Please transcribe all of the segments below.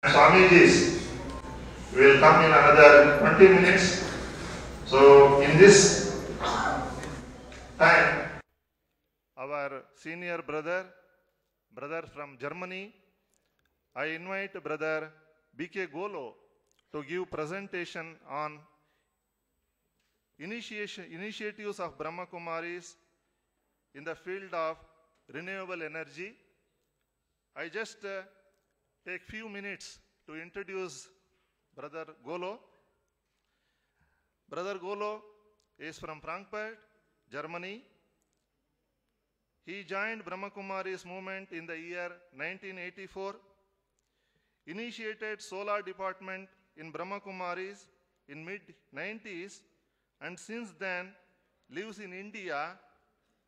Swamijis will come in another 20 minutes. So in this time, our senior brother from Germany, I invite brother BK Golo to give presentation on initiatives of Brahma Kumaris in the field of renewable energy. I just take few minutes to introduce Brother Golo. Brother Golo is from Frankfurt, Germany. He joined Brahma Kumaris movement in the year 1984, initiated solar department in Brahma Kumaris in mid-90s, and since then lives in India,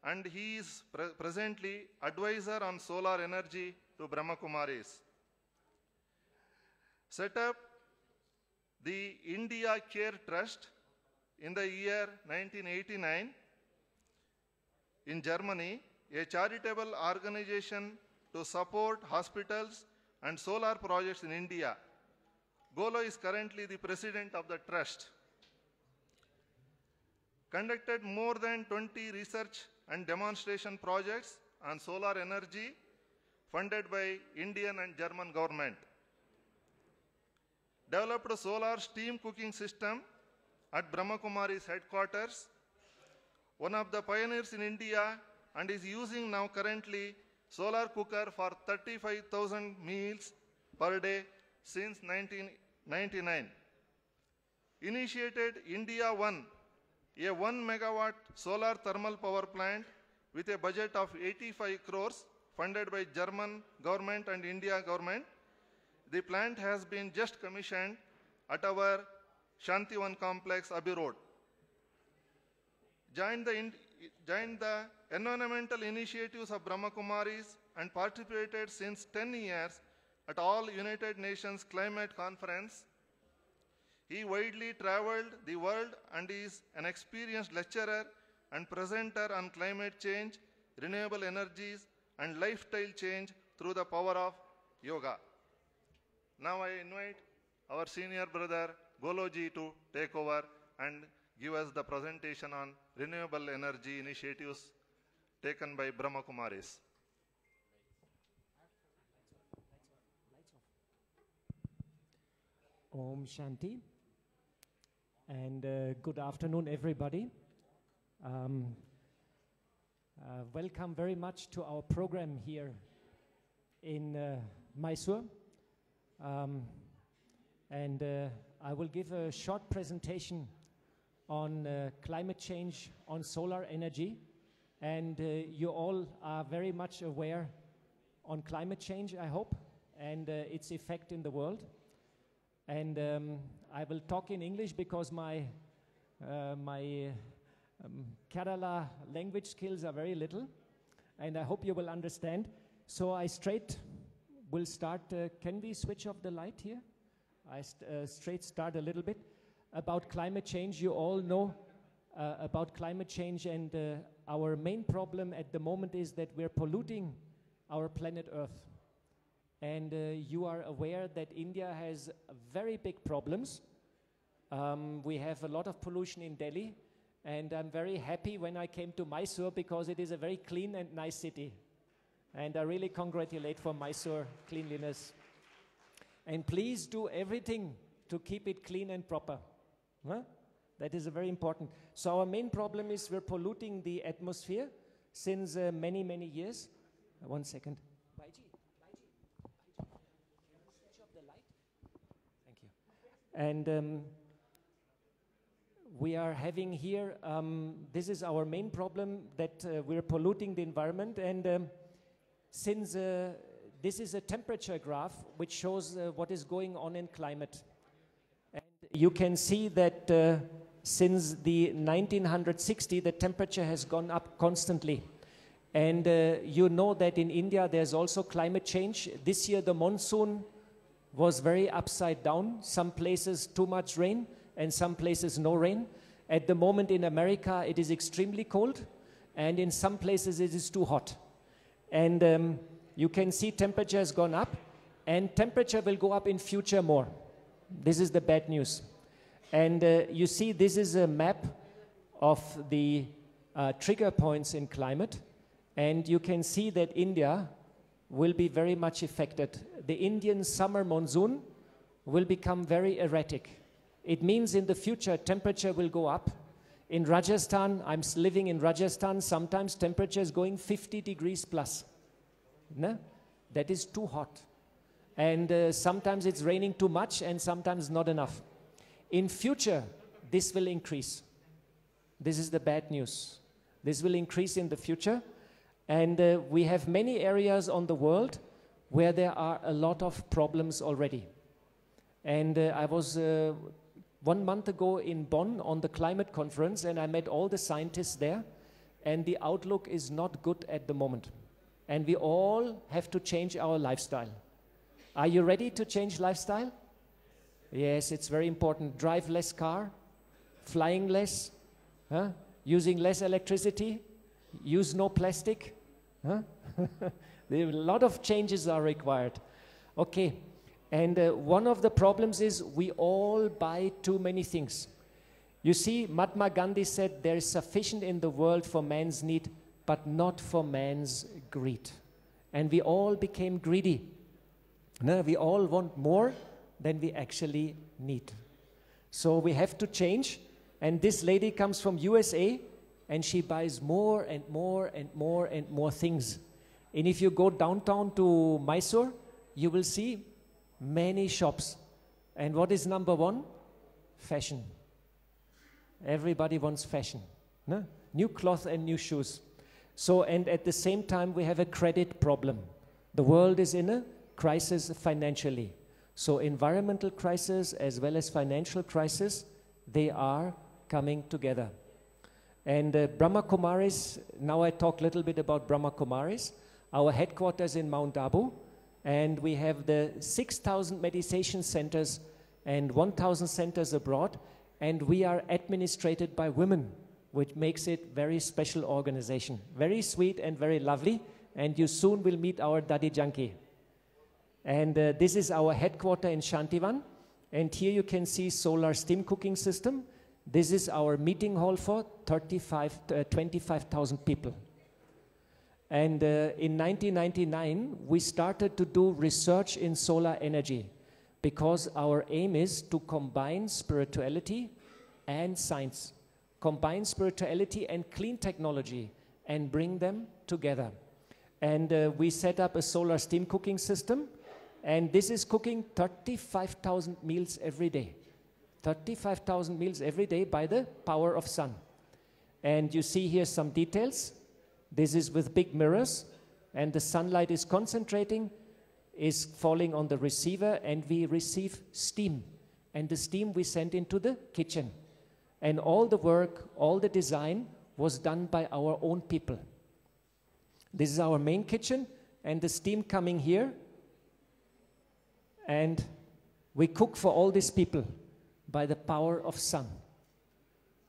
and he is presently advisor on solar energy to Brahma Kumaris. Set up the India Care Trust in the year 1989 in Germany, a charitable organization to support hospitals and solar projects in India. Golo is currently the president of the trust. Conducted more than 20 research and demonstration projects on solar energy funded by Indian and German government. Developed a solar steam cooking system at Brahma Kumaris headquarters, one of the pioneers in India, and is using now currently solar cooker for 35,000 meals per day since 1999. Initiated India One, a 1 megawatt solar thermal power plant with a budget of 85 crores funded by German government and India government. The plant has been just commissioned at our Shantivan complex, Abbey Road. Joined the environmental initiatives of Brahma Kumaris and participated since 10 years at all United Nations Climate Conference. He widely traveled the world and is an experienced lecturer and presenter on climate change, renewable energies, and lifestyle change through the power of yoga. Now I invite our senior brother Goloji to take over and give us the presentation on renewable energy initiatives taken by Brahma Kumaris. Om Shanti, and good afternoon everybody. Welcome very much to our program here in Mysuru. I will give a short presentation on climate change, on solar energy, and you all are very much aware on climate change, I hope, and its effect in the world. And I will talk in English because my Kerala language skills are very little, and I hope you will understand. So I straight will start. Can we switch off the light here? I straight start a little bit about climate change. You all know about climate change, and our main problem at the moment is that we're polluting our planet Earth. And you are aware that India has very big problems. We have a lot of pollution in Delhi, and I'm very happy when I came to Mysuru because it is a very clean and nice city. And I really congratulate for Mysuru cleanliness. And please do everything to keep it clean and proper. Huh? That is very important. So our main problem is we're polluting the atmosphere since many, many years. One second. Switch off the light. Thank you. And we are having here, this is our main problem, that we're polluting the environment. And since this is a temperature graph which shows what is going on in climate. And you can see that since the 1960, the temperature has gone up constantly. And you know that in India there's also climate change. This year the monsoon was very upside down. Some places too much rain and some places no rain. At the moment in America it is extremely cold, and in some places it is too hot. And you can see temperature has gone up, And temperature will go up in future more. This is the bad news. And you see, this is a map of the trigger points in climate. And you can see that India will be very much affected. The Indian summer monsoon will become very erratic. It means in the future, temperature will go up. In Rajasthan, I'm living in Rajasthan, sometimes temperature is going 50 degrees plus. No? That is too hot. And sometimes it's raining too much and sometimes not enough. In future, this will increase. This is the bad news. This will increase in the future. And we have many areas on the world where there are a lot of problems already. And I was 1 month ago in Bonn on the climate conference, and I met all the scientists there, and the outlook is not good at the moment. And we all have to change our lifestyle. Are you ready to change lifestyle? Yes, it's very important. Drive less car, flying less, using less electricity, use no plastic. A lot of changes are required. Okay, and one of the problems is we all buy too many things. You see, Mahatma Gandhi said there is sufficient in the world for man's need, but not for man's greed. And we all became greedy. No, we all want more than we actually need. So we have to change. And this lady comes from USA, and she buys more and more and more and more things. And if you go downtown to Mysuru, you will see many shops. And what is number one? Fashion. Everybody wants fashion. No? New cloth and new shoes. So, and at the same time, we have a credit problem. The world is in a crisis financially. So environmental crisis as well as financial crisis, they are coming together. And Brahma Kumaris, now I talk a little bit about Brahma Kumaris, our headquarters in Mount Abu, and we have the 6,000 meditation centers and 1,000 centers abroad, and we are administrated by women, which makes it very special organization. Very sweet and very lovely, and you soon will meet our Dadi Janki. And this is our headquarter in Shantivan, and here you can see solar steam cooking system. This is our meeting hall for 25,000 people. And in 1999, we started to do research in solar energy because our aim is to combine spirituality and science, combine spirituality and clean technology and bring them together. And we set up a solar steam cooking system, and this is cooking 35,000 meals every day. 35,000 meals every day by the power of sun. And you see here some details. This is with big mirrors, and the sunlight is concentrating, is falling on the receiver, and we receive steam. And the steam we send into the kitchen. And all the work, all the design was done by our own people. This is our main kitchen, and the steam coming here. And we cook for all these people by the power of sun.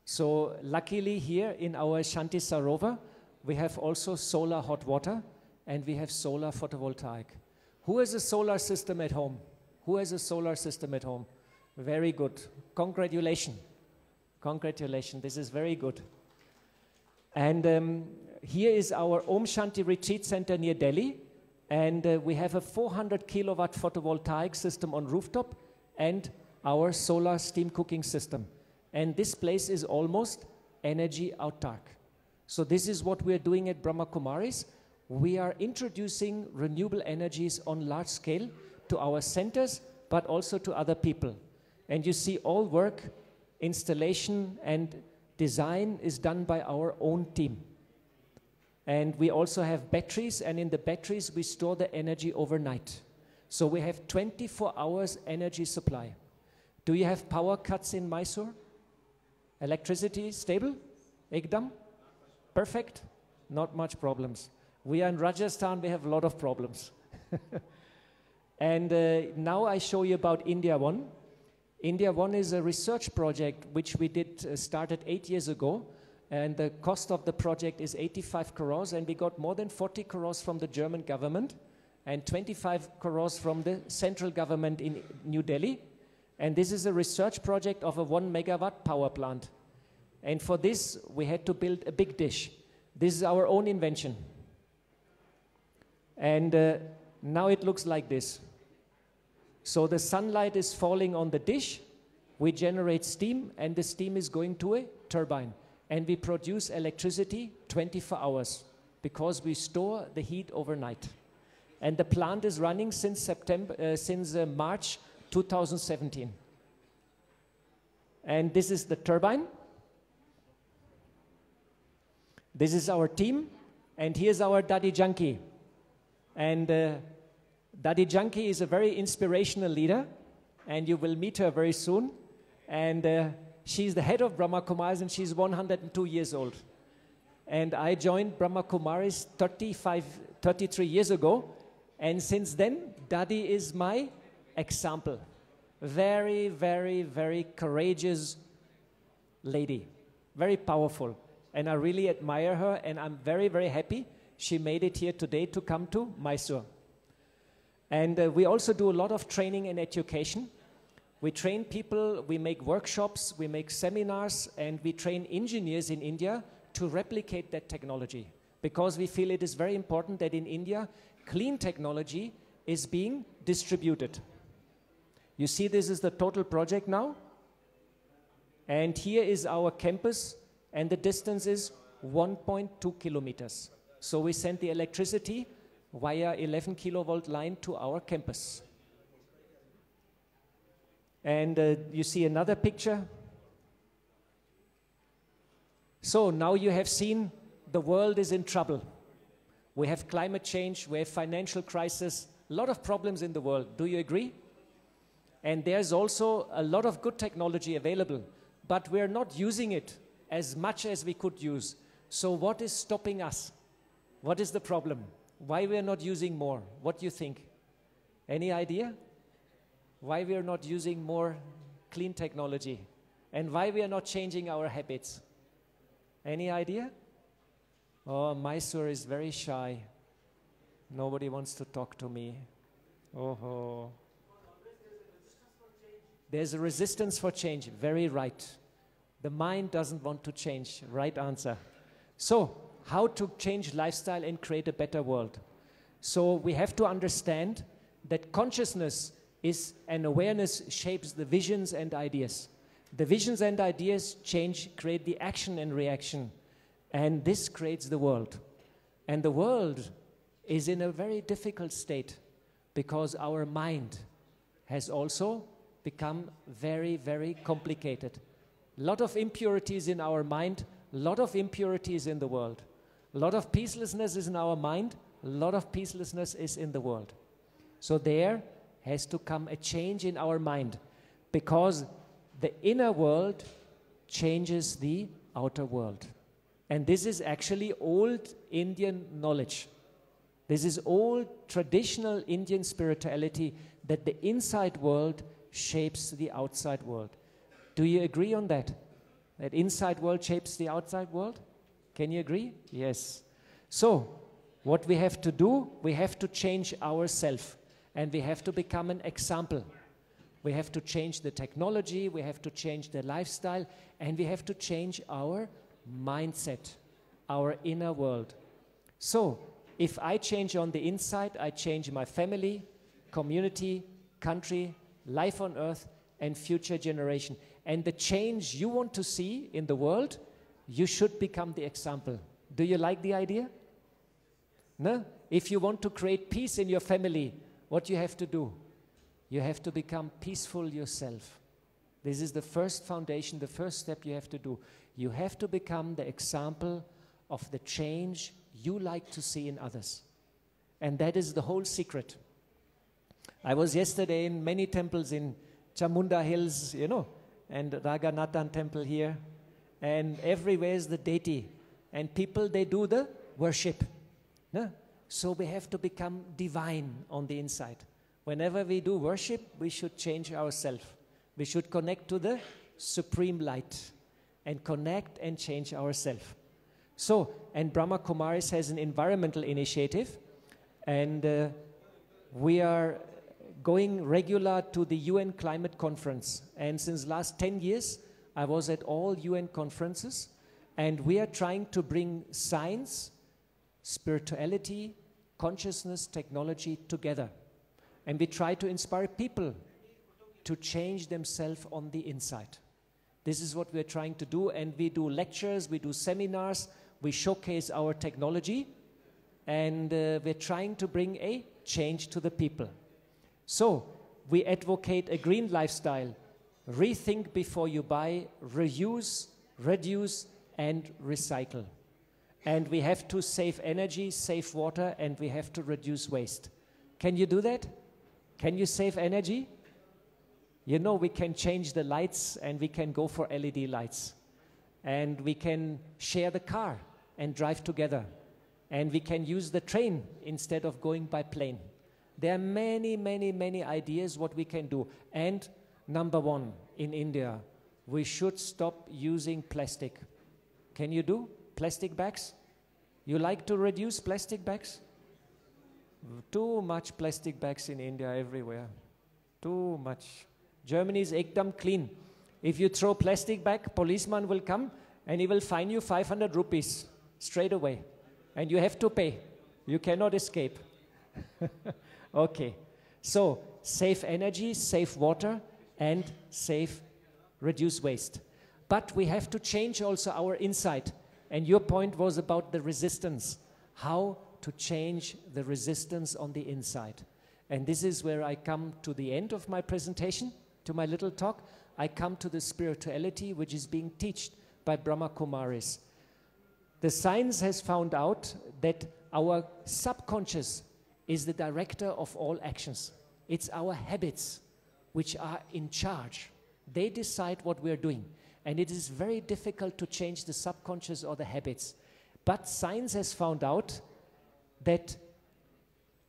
So luckily here in our Shanti Sarovar, we have also solar hot water, and we have solar photovoltaic. Who has a solar system at home? Who has a solar system at home? Very good. Congratulations. Congratulations. This is very good. And here is our Om Shanti Retreat Center near Delhi. And we have a 400 kilowatt photovoltaic system on rooftop and our solar steam cooking system. And this place is almost energy autark. So this is what we are doing at Brahma Kumaris. We are introducing renewable energies on large scale to our centers, but also to other people. And you see all work, installation and design is done by our own team. And we also have batteries, and in the batteries we store the energy overnight. So we have 24 hours energy supply. Do you have power cuts in Mysuru? Electricity stable? Ekdam? Perfect? Not much problems. We are in Rajasthan, we have a lot of problems. And now I show you about India One. India One is a research project which we did started 8 years ago. And the cost of the project is 85 crores, and we got more than 40 crores from the German government. and 25 crores from the central government in New Delhi. And this is a research project of a 1 megawatt power plant. And for this, we had to build a big dish. This is our own invention. And now it looks like this. So the sunlight is falling on the dish, we generate steam, and the steam is going to a turbine. And we produce electricity 24 hours because we store the heat overnight. And the plant is running since March 2017. And this is the turbine. This is our team, and here's our Daddy Junkie. And Daddy Junkie is a very inspirational leader, and you will meet her very soon. And she's the head of Brahma Kumaris, and she's 102 years old. And I joined Brahma Kumaris 33 years ago, and since then, Daddy is my example. Very, very, very courageous lady, very powerful. And I really admire her, and I'm very, very happy she made it here today to come to Mysuru. And we also do a lot of training and education. We train people, we make workshops, we make seminars, and we train engineers in India to replicate that technology. Because we feel it is very important that in India, clean technology is being distributed. You see, this is the total project now. And here is our campus, and the distance is 1.2 kilometers. So we send the electricity via 11 kilovolt line to our campus. And you see another picture. So now you have seen the world is in trouble. We have climate change, we have financial crisis, a lot of problems in the world. Do you agree? And there's also a lot of good technology available, but we're not using it as much as we could use. So what is stopping us? What is the problem? Why we are not using more? What do you think? Any idea? Why we are not using more clean technology? And why we are not changing our habits? Any idea? Oh, Mysuru is very shy. Nobody wants to talk to me. Oh. There's a resistance for change. Very right. The mind doesn't want to change. Right answer. So, how to change lifestyle and create a better world? So, we have to understand that consciousness is an awareness shapes the visions and ideas. The visions and ideas create the action and reaction. And this creates the world. And the world is in a very difficult state because our mind has also become very, very complicated. A lot of impurities in our mind, a lot of impurities in the world. A lot of peacelessness is in our mind, a lot of peacelessness is in the world. So there has to come a change in our mind because the inner world changes the outer world. And this is actually old Indian knowledge. This is old traditional Indian spirituality that the inside world shapes the outside world. Do you agree on that? That inside world shapes the outside world? Can you agree? Yes. So, what we have to do, we have to change ourselves and we have to become an example. We have to change the technology, we have to change the lifestyle, and we have to change our mindset, our inner world. So, if I change on the inside, I change my family, community, country, life on earth, and future generation. And the change you want to see in the world, you should become the example. Do you like the idea? No? If you want to create peace in your family, what you have to do? You have to become peaceful yourself. This is the first foundation, the first step you have to do. You have to become the example of the change you like to see in others. And that is the whole secret. I was yesterday in many temples in Chamunda Hills, you know, and Raghunathan temple here. And everywhere is the deity. And people, they do the worship. No? So we have to become divine on the inside. Whenever we do worship, we should change ourselves. We should connect to the supreme light and connect and change ourselves. So, and Brahma Kumaris has an environmental initiative, and We are going regular to the UN climate conference. And since last 10 years, I was at all UN conferences. And we are trying to bring science, spirituality, consciousness, technology together. And we try to inspire people to change themselves on the inside. This is what we're trying to do. And we do lectures, we do seminars, we showcase our technology. And we're trying to bring a change to the people. So, we advocate a green lifestyle. Rethink before you buy, reuse, reduce, and recycle. And we have to save energy, save water, and we have to reduce waste. Can you do that? Can you save energy? You know, we can change the lights and we can go for LED lights. And we can share the car and drive together. And we can use the train instead of going by plane. There are many, many, many ideas what we can do. And number one, in India, we should stop using plastic. Can you do plastic bags? You like to reduce plastic bags? Too much plastic bags in India everywhere. Too much. Germany is ekdam clean. If you throw plastic bag, policeman will come and he will fine you 500 rupees straight away. And you have to pay. You cannot escape. Okay. So, save energy, save water, and reduce waste. But we have to change also our inside. And your point was about the resistance. How to change the resistance on the inside. And this is where I come to the end of my presentation, to my little talk. I come to the spirituality which is being taught by Brahma Kumaris. The science has found out that our subconscious is the director of all actions. It's our habits which are in charge. They decide what we're doing. And it is very difficult to change the subconscious or the habits. But science has found out that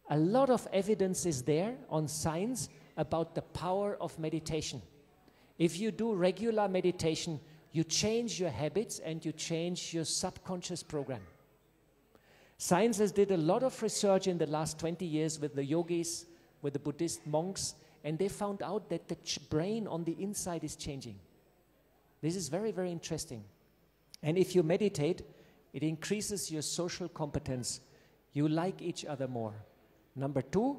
a lot of evidence is there on science about the power of meditation. If you do regular meditation, you change your habits and you change your subconscious program. Science has did a lot of research in the last 20 years with the yogis, with the Buddhist monks, and they found out that the brain on the inside is changing. This is very, very interesting. And if you meditate, it increases your social competence. You like each other more. Number two,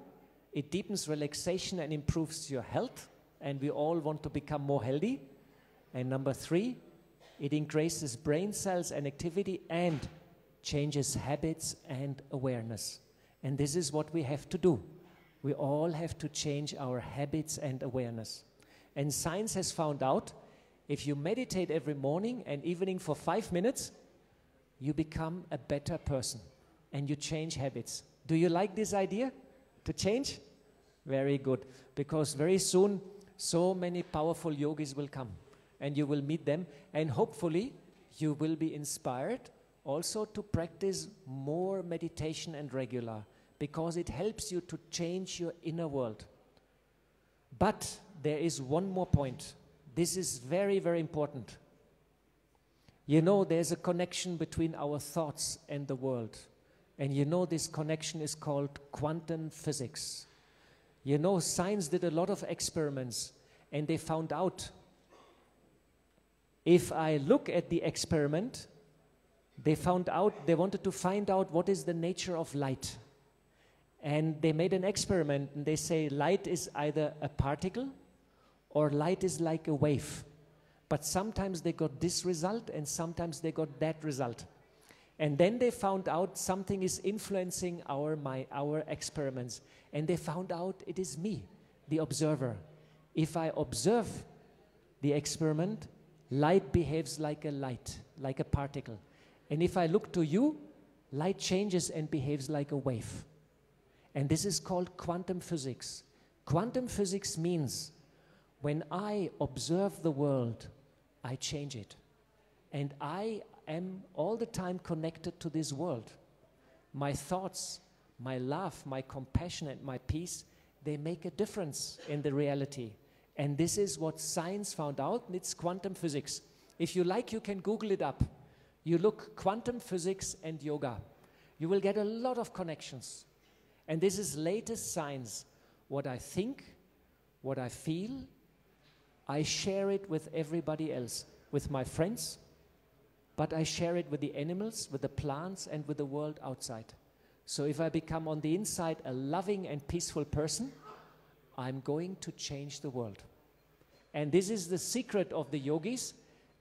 it deepens relaxation and improves your health, and we all want to become more healthy. And number three, it increases brain cells and activity and changes habits and awareness. And this is what we have to do. We all have to change our habits and awareness. And science has found out if you meditate every morning and evening for 5 minutes, you become a better person and you change habits. Do you like this idea to change? Very good. Because very soon, so many powerful yogis will come and you will meet them, and hopefully you will be inspired also to practice more meditation and regular, because it helps you to change your inner world. But there is one more point. This is very, very important. You know, there's a connection between our thoughts and the world. And you know, this connection is called quantum physics. You know, science did a lot of experiments, and they found out if I look at the experiment, they wanted to find out what is the nature of light. And they made an experiment, and they say light is either a particle or light is like a wave. But sometimes they got this result and sometimes they got that result. And then they found out something is influencing our experiments. And they found out it is me, the observer. If I observe the experiment, light behaves like a light, like a particle. And if I look to you, light changes and behaves like a wave. And this is called quantum physics. Quantum physics means when I observe the world, I change it. And I am all the time connected to this world. My thoughts, my love, my compassion, and my peace, they make a difference in the reality. And this is what science found out, and it's quantum physics. If you like, you can Google it up. You look quantum physics and yoga. You will get a lot of connections. And this is latest science. What I think, what I feel, I share it with everybody else, with my friends, but I share it with the animals, with the plants, and with the world outside. So if I become on the inside a loving and peaceful person, I'm going to change the world. And this is the secret of the yogis,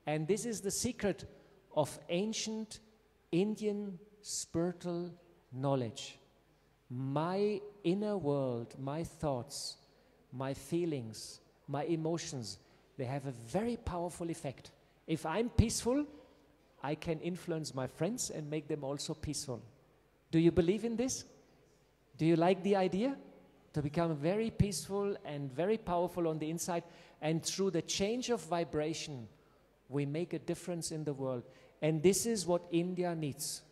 and this is the secret of ancient Indian spiritual knowledge. My inner world, my thoughts, my feelings, my emotions, they have a very powerful effect. If I'm peaceful, I can influence my friends and make them also peaceful. Do you believe in this? Do you like the idea? To become very peaceful and very powerful on the inside, and through the change of vibration, we make a difference in the world. And this is what India needs.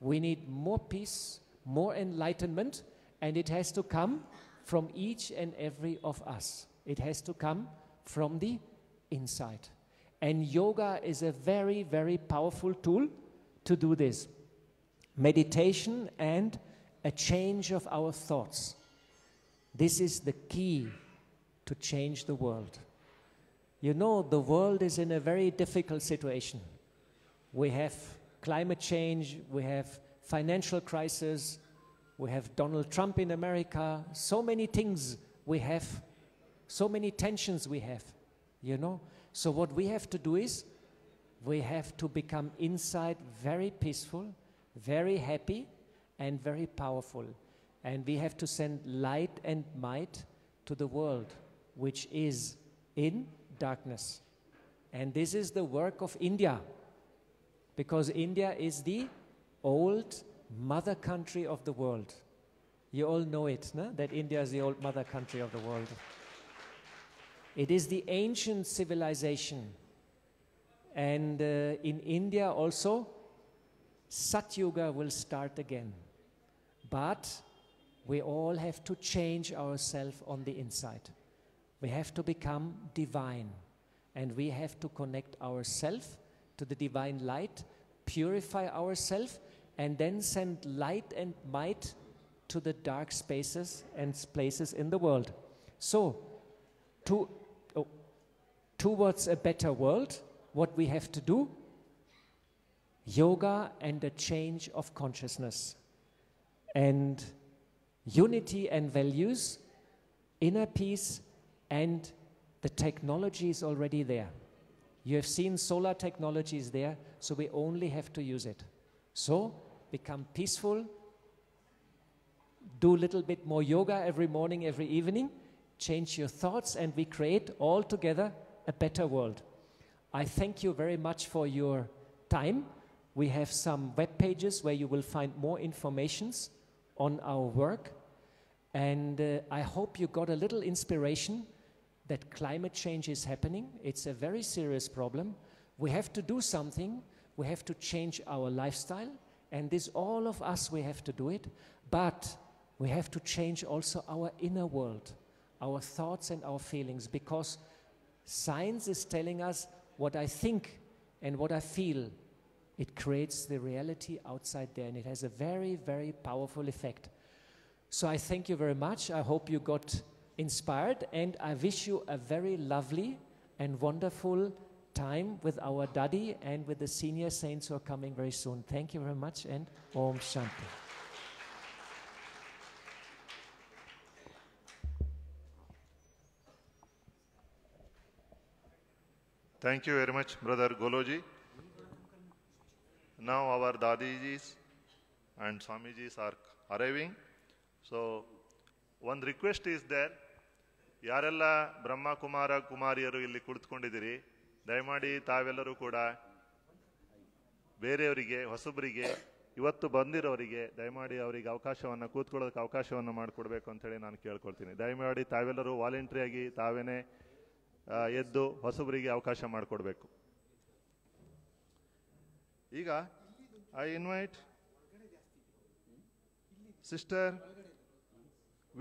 We need more peace, more enlightenment, and it has to come from each and every of us. It has to come from the inside. And yoga is a very, very powerful tool to do this. Meditation and a change of our thoughts. This is the key to change the world. You know, the world is in a very difficult situation. We have climate change, we have financial crisis, we have Donald Trump in America, so many things we have, so many tensions we have, you know. So what we have to do is, we have to become inside very peaceful, very happy, and very powerful. And we have to send light and might to the world, which is in darkness. And this is the work of India, because India is the old mother country of the world. You all know it, no? That India is the old mother country of the world. It is the ancient civilization. And in India also, Satyuga will start again. But we all have to change ourselves on the inside. We have to become divine. And we have to connect ourselves to the divine light, purify ourselves, and then send light and might to the dark spaces and places in the world. So, towards a better world, what we have to do? Yoga and a change of consciousness. And unity and values, inner peace, and the technology is already there. You have seen solar technology is there, so we only have to use it. So, become peaceful, do a little bit more yoga every morning, every evening, change your thoughts, and we create all together a better world. I thank you very much for your time. We have some web pages where you will find more informations on our work. And I hope you got a little inspiration that climate change is happening. It's a very serious problem. We have to do something. We have to change our lifestyle. And this, all of us, we have to do it. But we have to change also our inner world, our thoughts and our feelings, because science is telling us what I think and what I feel. It creates the reality outside there, and it has a very, very powerful effect. So I thank you very much. I hope you got inspired, and I wish you a very lovely and wonderful time with our Dadi and with the senior saints who are coming very soon. Thank you very much, and Om Shanti. Thank you very much, Brother Goloji. Now our Dadijis and Swamijis are arriving. So, one request is there. ಯಾರೆಲ್ಲ ಬ್ರಹ್ಮ ಕುಮಾರ ಕುಮಾರಿಯರು ಇಲ್ಲಿ ಕುಳಿತುಕೊಂಡಿದ್ದೀರಿ, ದಯಮಾಡಿ ತಾವೆಲ್ಲರೂ ಕೂಡ ಬೇರೆಯವರಿಗೆ, ಹೊಸಬರಿಗೆ, ಇವತ್ತು ಬಂದಿರೋರಿಗೆ ದಯಮಾಡಿ ಅವರಿಗೆ ಅವಕಾಶವನ್ನು, ಕೂತ್ಕೊಳ್ಳೋದಕ್ಕೆ ಅವಕಾಶವನ್ನು ಮಾಡಿಕೊಡ್ಬೇಕು ಅಂತೇಳಿ ನಾನು ಕೇಳ್ಕೊಳ್ತೀನಿ. ದಯಮಾಡಿ ತಾವೆಲ್ಲರೂ ವಾಲಂಟ್ರಿಯಾಗಿ ತಾವೇನೇ ಎದ್ದು ಹೊಸಬರಿಗೆ ಅವಕಾಶ ಮಾಡಿಕೊಡ್ಬೇಕು. ಈಗ I invite sister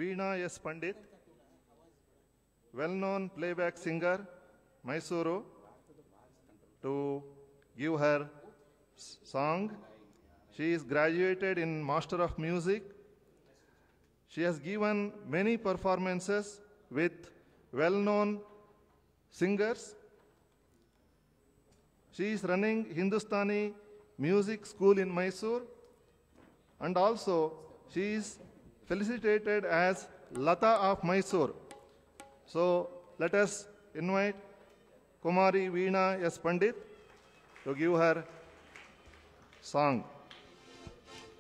Veena S Pandit, well-known playback singer, Mysuru, to give her song. She is graduated in Master of Music She has given many performances with well-known singers. She is running Hindustani music school in Mysuru, and also she is felicitated as Lata of Mysuru. So let us invite Kumari Veena S. Pandit to give her song.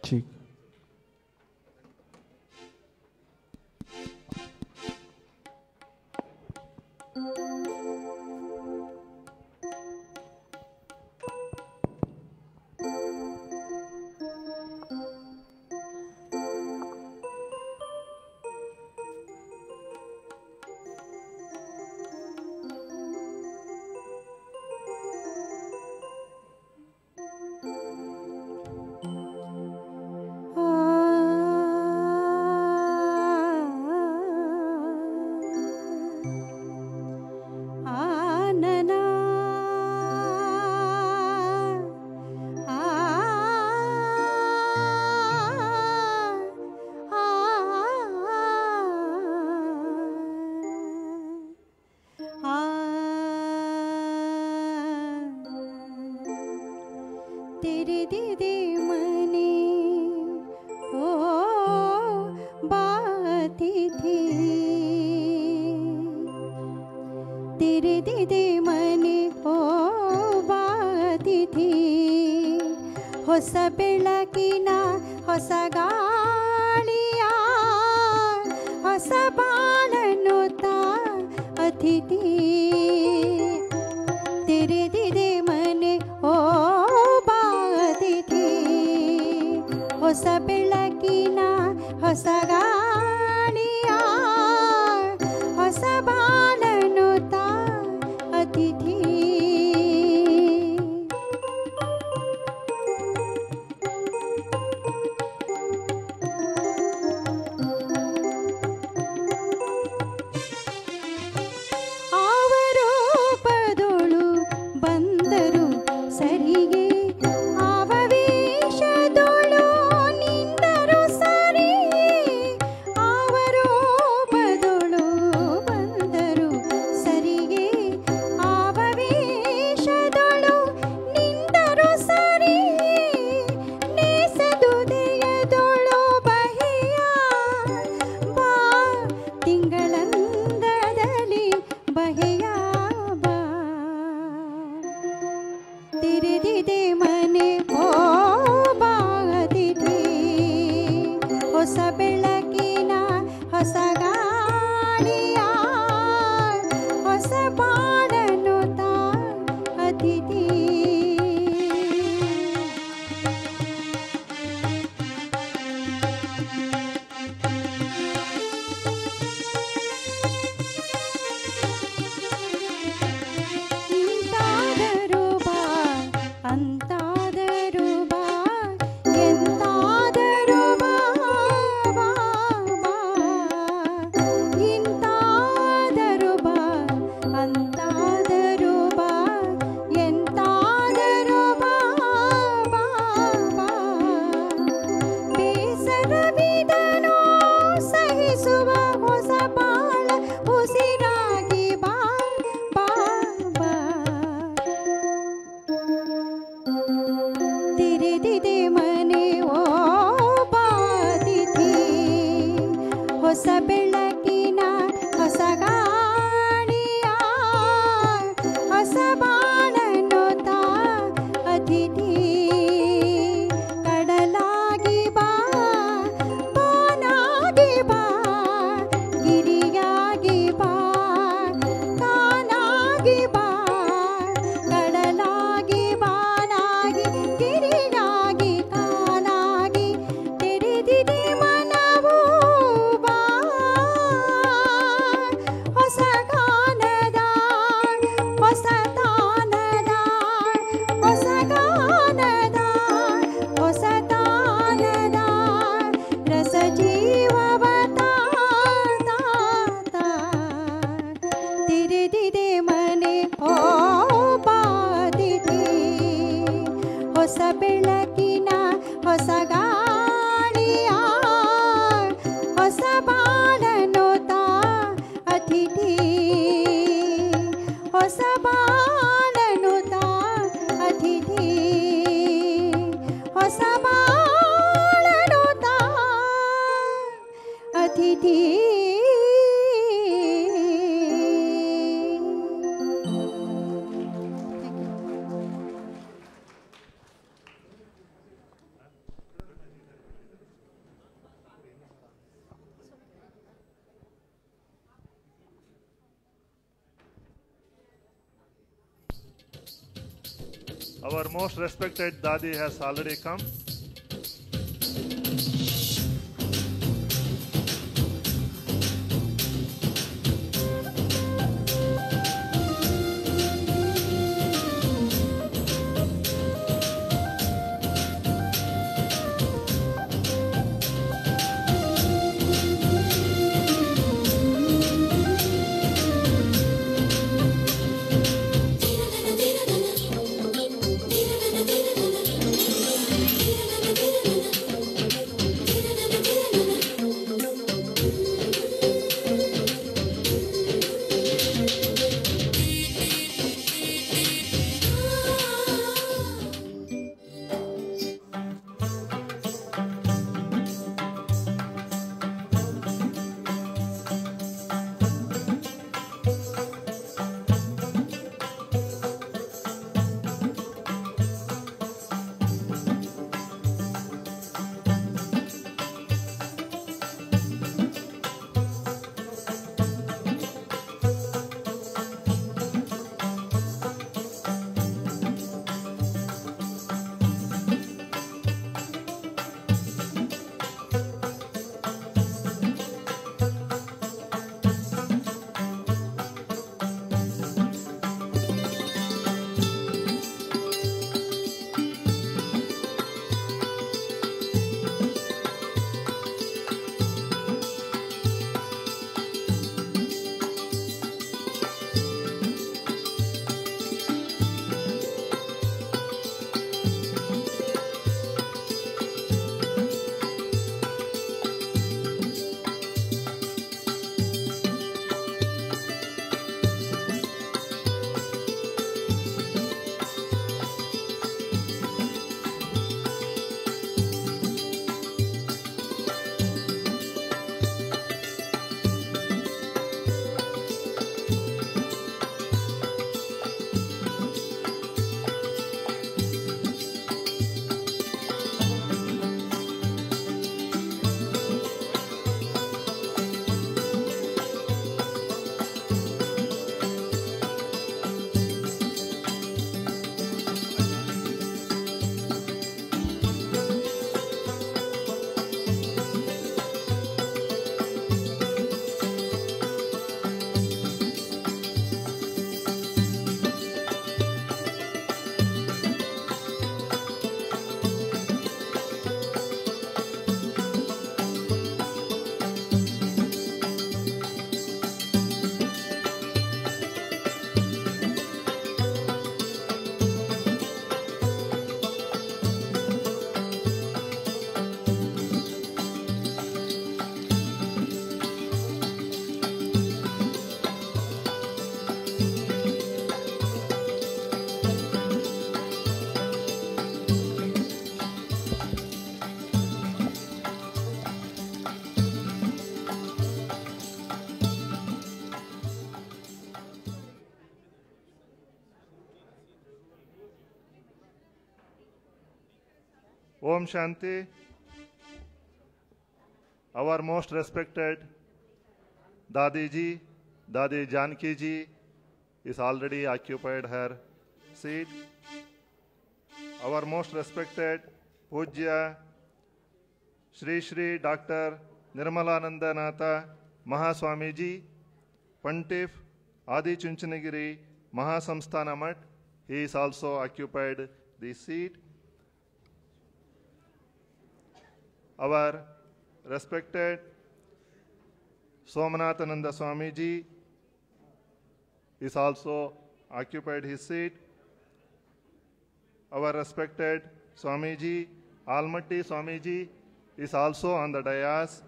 ठीक. तेरे दीदी मने ओ बाती थी तेरे दीदी मने ओ बाती थी ಹೊಸ ಬೆಳಕಿನ ಹೊಸ ಗಾಳಿಯ ಹೊಸ ಬಾಳನ್ನು ತಾ ಅತಿಥಿ ತೆರೆದಿದೆ ಮನೆ ಓ ಬಾತಿಥಿ ಹೊಸ ಬೆಳಕಿನ ಹೊಸ ಗಾಳಿಯ ಹೊಸ ಬಾಳನ್ನು ತಾ ಅತಿಥಿ ಬೆಳಕಿನ ಹೊಸ ಗಾಳಿಯ ಹೊಸ Our most respected Dadi has already come. Om Shanti. Our most respected Dadi Ji, Dadi Janki Ji is already occupied her seat. Our most respected Pujya Shri Shri Dr. Nirmalanandanatha Mahaswami Ji, Pontiff Adi Chunchanagiri Mahasamsthana Math, he is also occupied the seat. Our respected Somanathananda Swami Ji is also occupied his seat. Our respected Swami Ji, Almaty Swami Ji is also on the dais.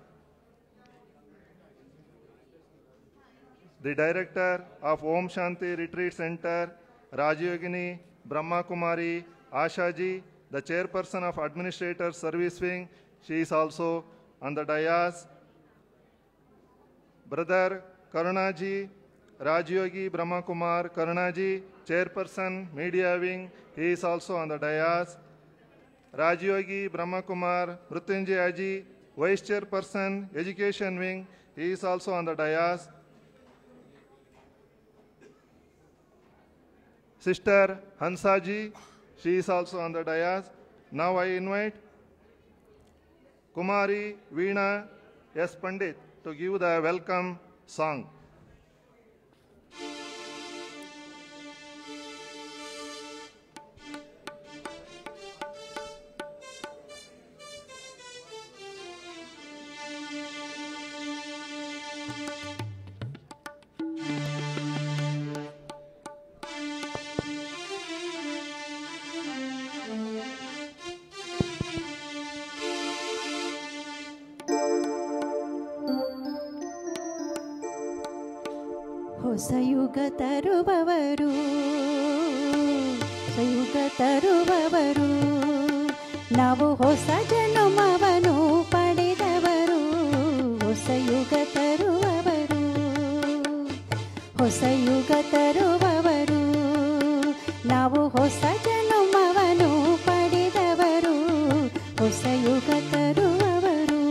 The director of Om Shanti Retreat Center, Rajyogini Brahma Kumari Asha Ji, the chairperson of Administrator Service Wing, she is also on the dais. Brother Karunaji, Rajyogi Brahma Kumar Karunaji, chairperson Media Wing, he is also on the dais. Rajyogi Brahma Kumar Mrutyunjay Ji, vice chairperson Education Wing, he is also on the dais. Sister Hansa Ji, She is also on the dais. Now I invite Kumari Veena S. Pandit to give the welcome song. ಹೊಸಯುಗ ತರುವವರು ಹೊಸಯುಗ ತರುವವರು ನಾವು ಹೊಸ ಜನ್ಮವನ್ನು ಪಡೆದವರು ಹೊಸಯುಗ ತರುವವರು ಹೊಸಯುಗ ತರುವವರು ನಾವು ಹೊಸ ಜನ್ಮವನ್ನು ಪಡೆದವರು ಹೊಸಯುಗ ತರುವವರು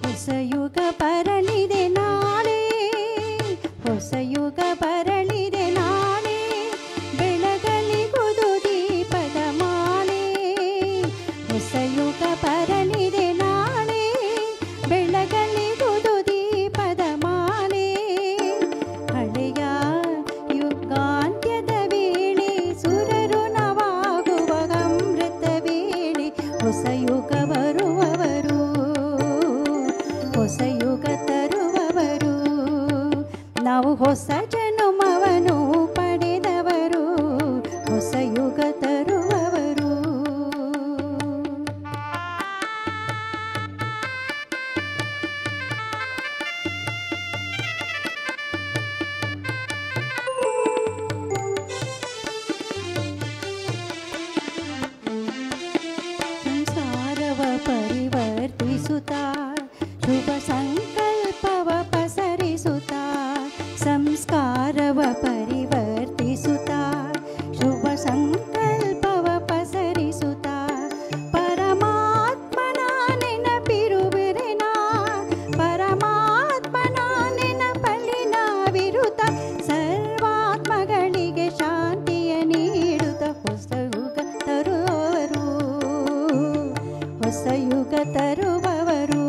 ಹೊಸಯುಗ ಬರಲಿದೆ ನಾಳೆ ಹೊಸಯುಗ ಬರಲಿದೆ ನಾಳೆ ಬೆಳಗಲಿಗುದು ದೀಪದ ಮಾಲೆ ಹೊಸಯುಗ ಬರಲಿದೆ ನಾಳೆ ಬೆಳಗಲಿಗುದು ದೀಪದ ಮಾಲೆ ಹಳೆಯ ಯುಗಾಂತ್ಯದ ವೇಳೆ ಸುರರು ನವಾಗುವ ಅಮೃತ ವೇಳೆ ಹೊಸಯುಗ ಬರುವವರು ಹೊಸಯುಗ ತರುವವರು ನಾವು ಹೊಸ ಜನ್ಮವನ್ನು ಪಡೆದವರು ಹೊಸಯುಗ ತರುವವರು ಸಂಸಾರವ ಪರಿವರ್ತಿಸುತ್ತಾ ಶುಭ ಸಂಕಲ್ಪವ ಪಸರಿಸುತ್ತಾ ಸಂಸ್ಕಾರವ ಪರಿವರ್ತಿಸುತ್ತಾ ಶುಭ ಸಂಕಲ್ಪವ ಪಸರಿಸುತ್ತಾ ಪರಮಾತ್ಮನ ನೆನಪಿರುವಿರೆನ ಪರಮಾತ್ಮನ ನೆನಪಲ್ಲಿ ನಾವಿರುತ್ತ ಸರ್ವಾತ್ಮಗಳಿಗೆ ಶಾಂತಿಯ ನೀಡುತ್ತ ಹೊಸಯುಗ ತರುವವರು ಹೊಸಯುಗ ತರುವವರು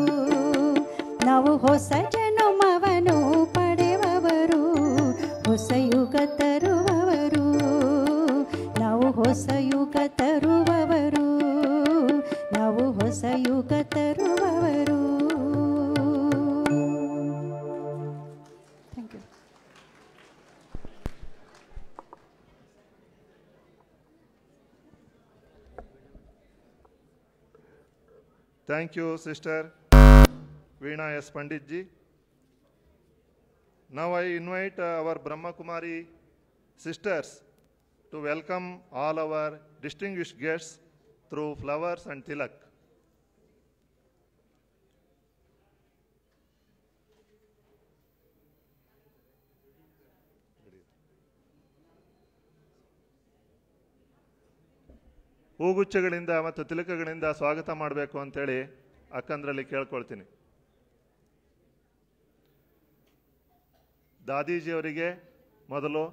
ನಾವು ಹೊಸ ಜನ್ಮವನ್ನು ಪಡೆಯುವವರು ಹೊಸಯುಗ ತರುವವರು ನಾವು ಹೊಸಯುಗ ತರುವವರು ನಾವು ಹೊಸಯುಗ ತರುವವರು thank you Thank you, Sister Veena S. Pandit ji. Now I invite our Brahma Kumari sisters to welcome all our distinguished guests through flowers and tilak. ಹೂಗುಚ್ಛಗಳಿಂದ ಮತ್ತು ತಿಲಕಗಳಿಂದ ಸ್ವಾಗತ ಮಾಡಬೇಕು ಅಂತೇಳಿ ಅಕ್ಕಂದ್ರಲ್ಲಿ ಕೇಳ್ಕೊಳ್ತೀನಿ. ದಾದೀಜಿಯವರಿಗೆ ಮೊದಲು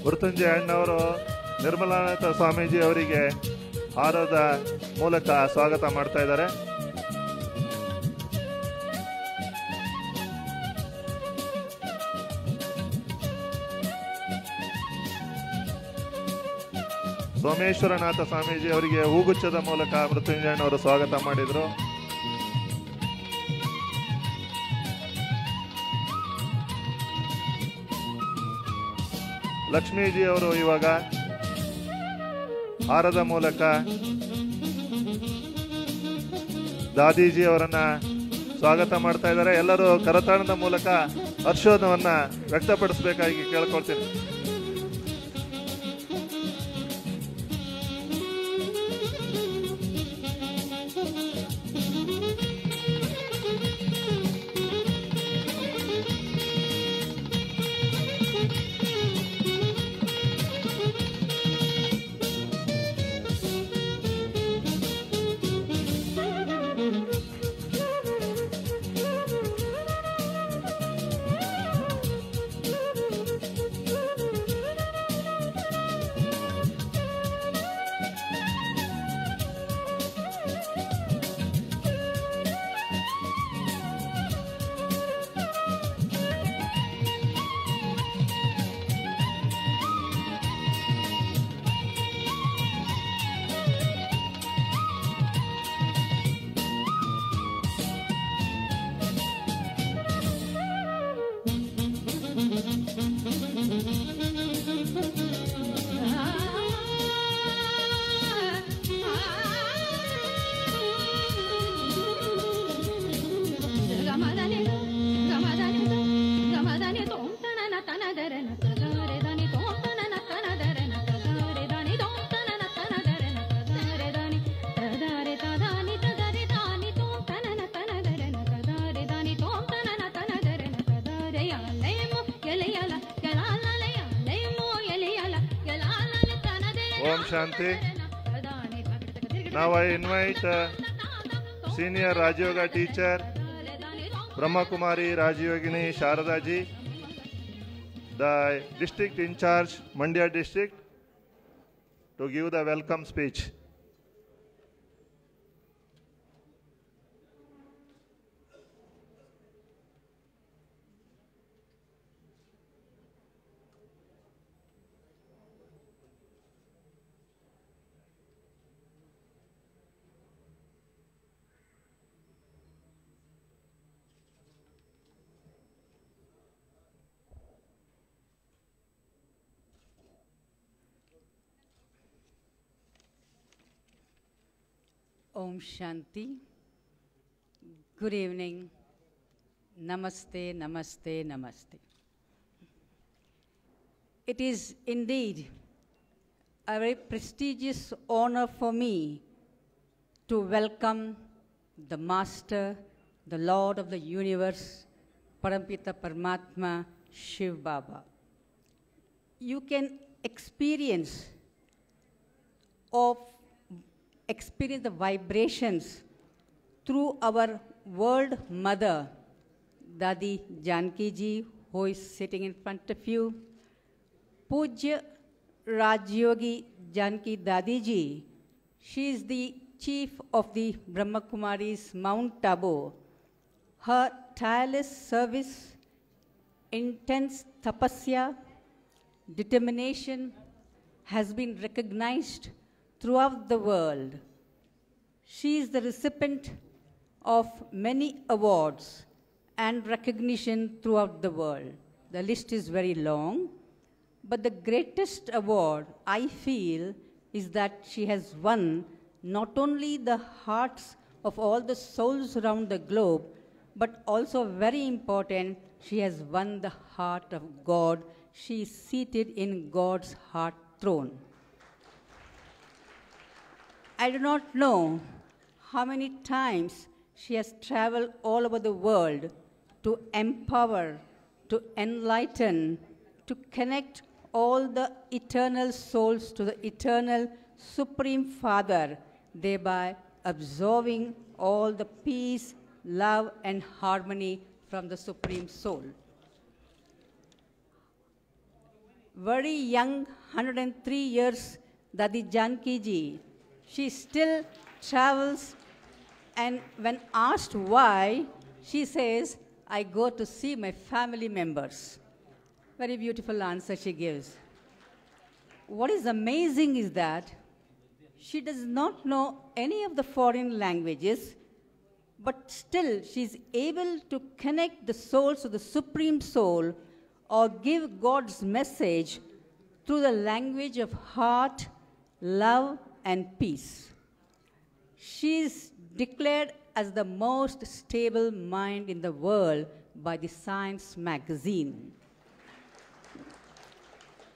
ಮೃತ್ಯುಂಜಯ ಅಣ್ಣವರು ನಿರ್ಮಲಾನಂದ ಸ್ವಾಮೀಜಿ ಅವರಿಗೆ ಹಾರದ ಮೂಲಕ ಸ್ವಾಗತ ಮಾಡ್ತಾ ಇದ್ದಾರೆ. ಸೋಮೇಶ್ವರನಾಥ ಸ್ವಾಮೀಜಿ ಅವರಿಗೆ ಹೂಗುಚ್ಛದ ಮೂಲಕ ಮೃತ್ಯುಂಜಯನವರು ಸ್ವಾಗತ ಮಾಡಿದರು. ಲಕ್ಷ್ಮೀಜಿ ಅವರು ಇವಾಗ ಹಾರದ ಮೂಲಕ ದಾದೀಜಿ ಅವರನ್ನ ಸ್ವಾಗತ ಮಾಡ್ತಾ ಇದ್ದಾರೆ. ಎಲ್ಲರೂ ಕರತಾಳದ ಮೂಲಕ ಹರ್ಷೋದವನ್ನ ವ್ಯಕ್ತಪಡಿಸಬೇಕಾಗಿ ಕೇಳ್ಕೊಳ್ತೀನಿ. Om Shanti. Now I invite Senior Rajayoga teacher, Brahma Kumari Rajayogini Sharada ji, the district in charge, Mandya district, to give the welcome speech. Om Shanti. Good evening. Namaste, namaste, namaste. It is indeed a very prestigious honor for me to welcome the Master, the Lord of the Universe, Parampita Paramatma, Shiv Baba. You can experience the vibrations through our world mother, Dadi Janki ji, who is sitting in front of you. Pujya Rajyogi Janki Dadi ji, she is the chief of the Brahma Kumaris Mount Tabo. Her tireless service, intense tapasya, determination has been recognized throughout the world. She is the recipient of many awards and recognition throughout the world. The list is very long, but the greatest award I feel is that she has won not only the hearts of all the souls around the globe, but also very important, she has won the heart of God. She is seated in God's heart throne. I do not know how many times she has traveled all over the world to empower, to enlighten, to connect all the eternal souls to the eternal Supreme Father, thereby absorbing all the peace, love, and harmony from the Supreme Soul. Very young, 103 years, Dadi Janki ji, she still travels, and when asked why, she says, I go to see my family members. Very beautiful answer she gives. what is amazing is that she does not know any of the foreign languages, but still she's able to connect the souls of the Supreme Soul or give God's message through the language of heart, love, and peace. She is declared as the most stable mind in the world by the Science magazine.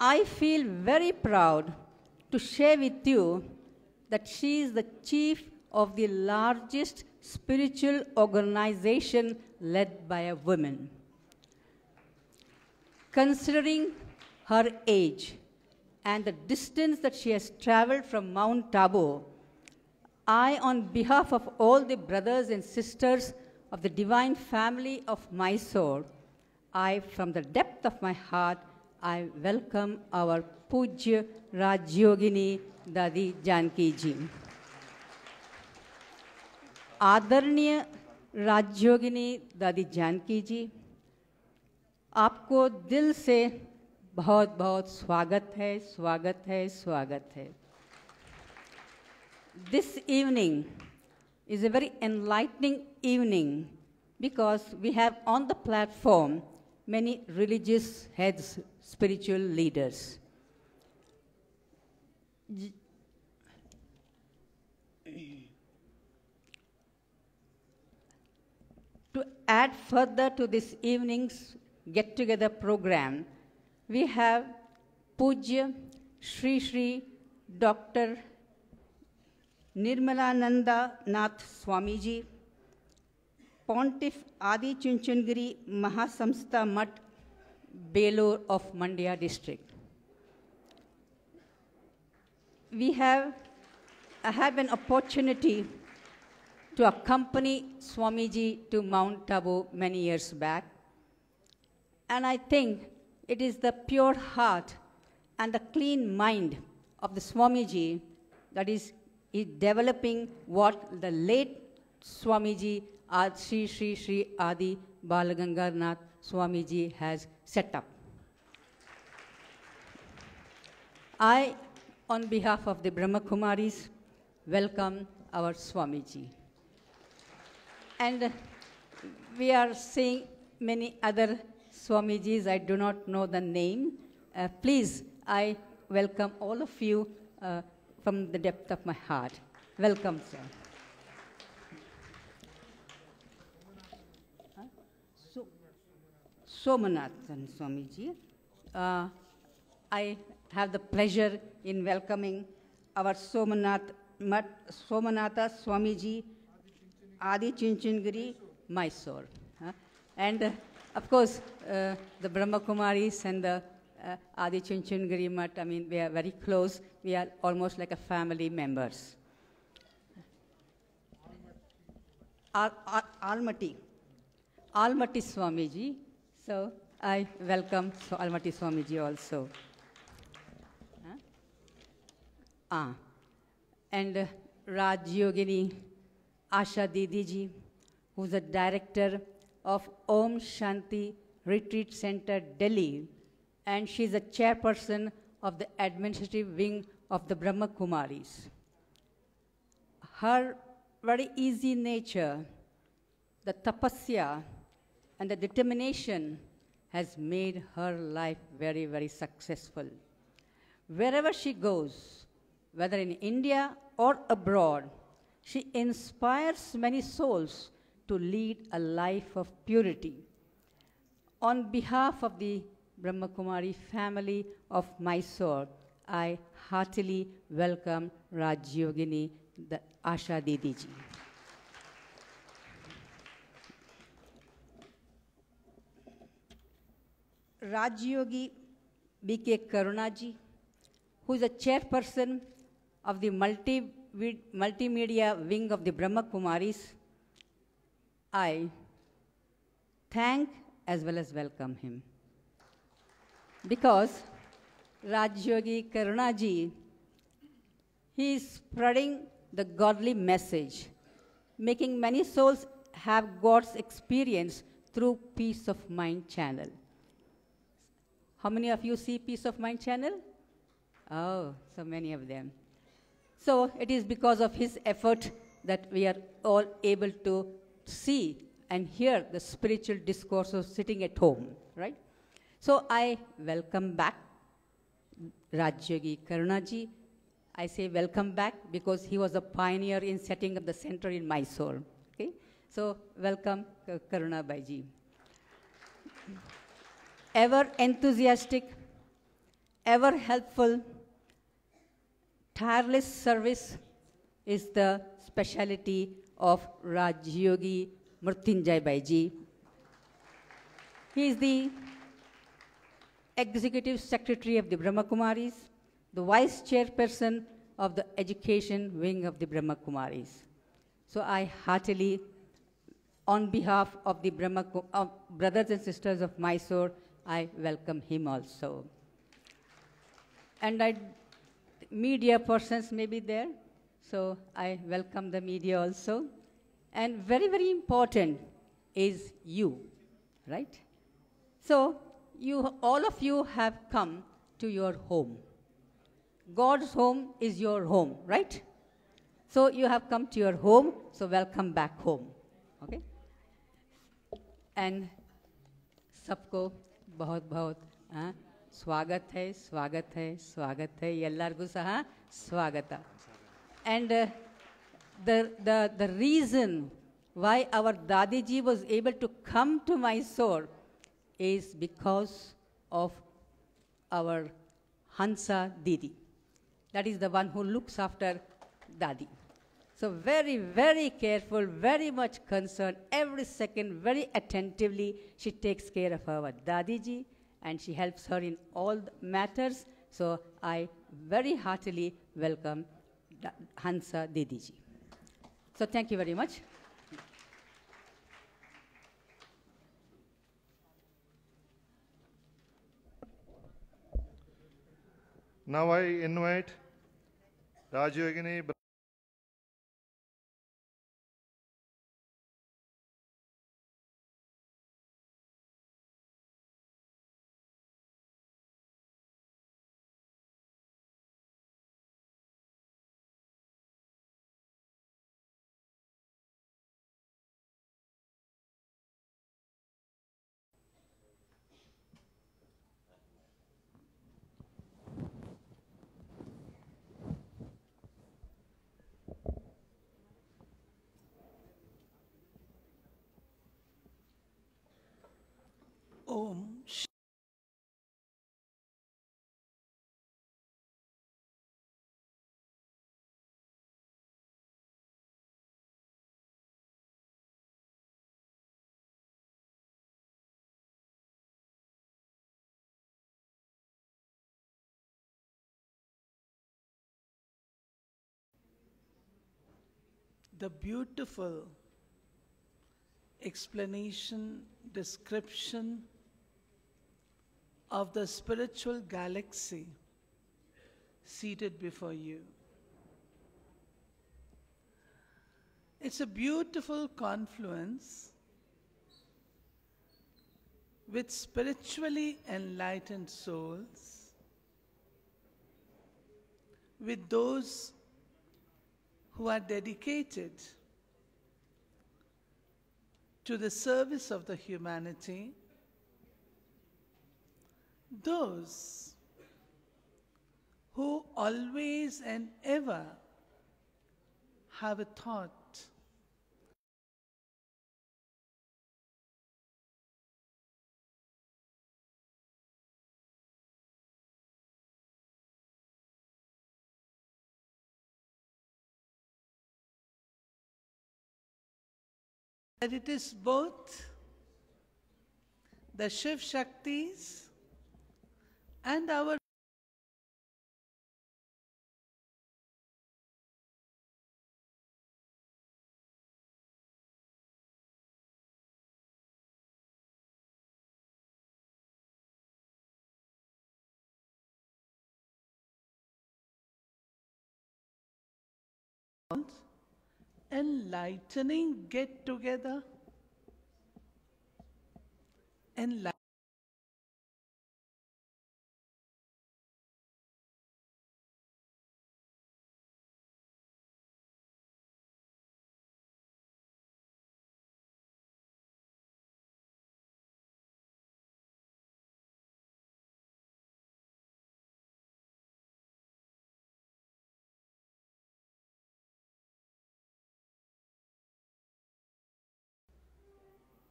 I feel very proud to share with you that she is the chief of the largest spiritual organization led by a woman. Considering her age and the distance that she has traveled from Mount Tabo, I, on behalf of all the brothers and sisters of the divine family of Mysore, from the depth of my heart, I welcome our Pujya Rajyogini Dadi Janki ji. आदरणीय राजयोगिनी दादी जानकी जी, आपको दिल से बहुत बहुत स्वागत है, स्वागत है, स्वागत है. This evening is a very enlightening evening because we have on the platform many religious heads, spiritual leaders. To add further to this evening's get-together program, we have Pujya Sri Sri Dr. Nirmalananda Nath Swamiji, Pontiff Adi Chunchandgiri Mahasamstha Mutt, Belur of Mandya district. I have an opportunity to accompany Swamiji to Mount Tabo many years back. And I think it is the pure heart and the clean mind of the Swamiji that is developing what the late Swamiji Sri Sri Sri Adi Balagangarnath Swamiji has set up. I, on behalf of the Brahma Kumaris, welcome our Swamiji. And we are seeing many other Swamijis. I do not know the name. Please, I welcome all of you from the depth of my heart. Welcome, sir. Somanathan Swamiji. I have the pleasure in welcoming our Somanatha Swamiji, Adi Chunchandgiri, Mysore. And of course, the Brahma Kumaris and the Adi Chunchandgiri Mutt, I mean, we are very close. We are almost like a family members. Almaty Swamiji. So I welcome Almaty Swamiji also. And Raj Yogini Asha Didi ji, who's the director of Om Shanti Retreat Center, Delhi, and she's a chairperson of the administrative wing of the Brahma Kumaris. Her very easy nature, the tapasya, and the determination has made her life very, very successful. Wherever she goes, whether in India or abroad, she inspires many souls to lead a life of purity. On behalf of the Brahma Kumari family of Mysore, I heartily welcome Rajyogini Asha Didi ji. Rajyogi B.K. Karunaji, who is a chairperson of the multimedia wing of the Brahma Kumaris, I thank as well as welcome him. Because Rajyogi Karunaji, he is spreading the godly message, making many souls have God's experience through Peace of Mind channel. How many of you see Peace of Mind channel? Oh, so many of them. So it is because of his effort that we are all able to see and hear the spiritual discourse of sitting at home, right? So I welcome back Rajyogi Karunaji. I say welcome back because he was a pioneer in setting up the center in Mysore. Okay? So welcome, Karuna Baiji. Ever enthusiastic, ever helpful, tireless service is the speciality of Rajyogi Murtyunjay Baiji. He is the Executive Secretary of the Brahma Kumaris, the Vice Chairperson of the Education Wing of the Brahma Kumaris. So I heartily, on behalf of the brothers and sisters of Mysore, I welcome him also. And media persons may be there, so I welcome the media also. And very, very important is you, right? So all of you have come to your home. God's home is your home, right? So you have come to your home, so welcome back home, okay? And सबको बहुत बहुत स्वागत है, स्वागत है, स्वागत है, ಎಲ್ಲರಿಗೂ ಸಹ ಸ್ವಾಗತ. And the reason why our Dadiji was able to come to Mysore is because of our Hansa Didi. That is the one who looks after Dadi. So very, very careful, very much concerned, every second, very attentively, she takes care of our Dadiji and she helps her in all the matters. So I very heartily welcome Hansa Didiji. So thank you very much. Now I invite Rajyogini Om. The beautiful explanation, description of the spiritual galaxy seated before you. It's a beautiful confluence with spiritually enlightened souls, with those who are dedicated to the service of the humanity, those who always and ever have a thought that it is both the Shiv Shaktis and our enlightening get together.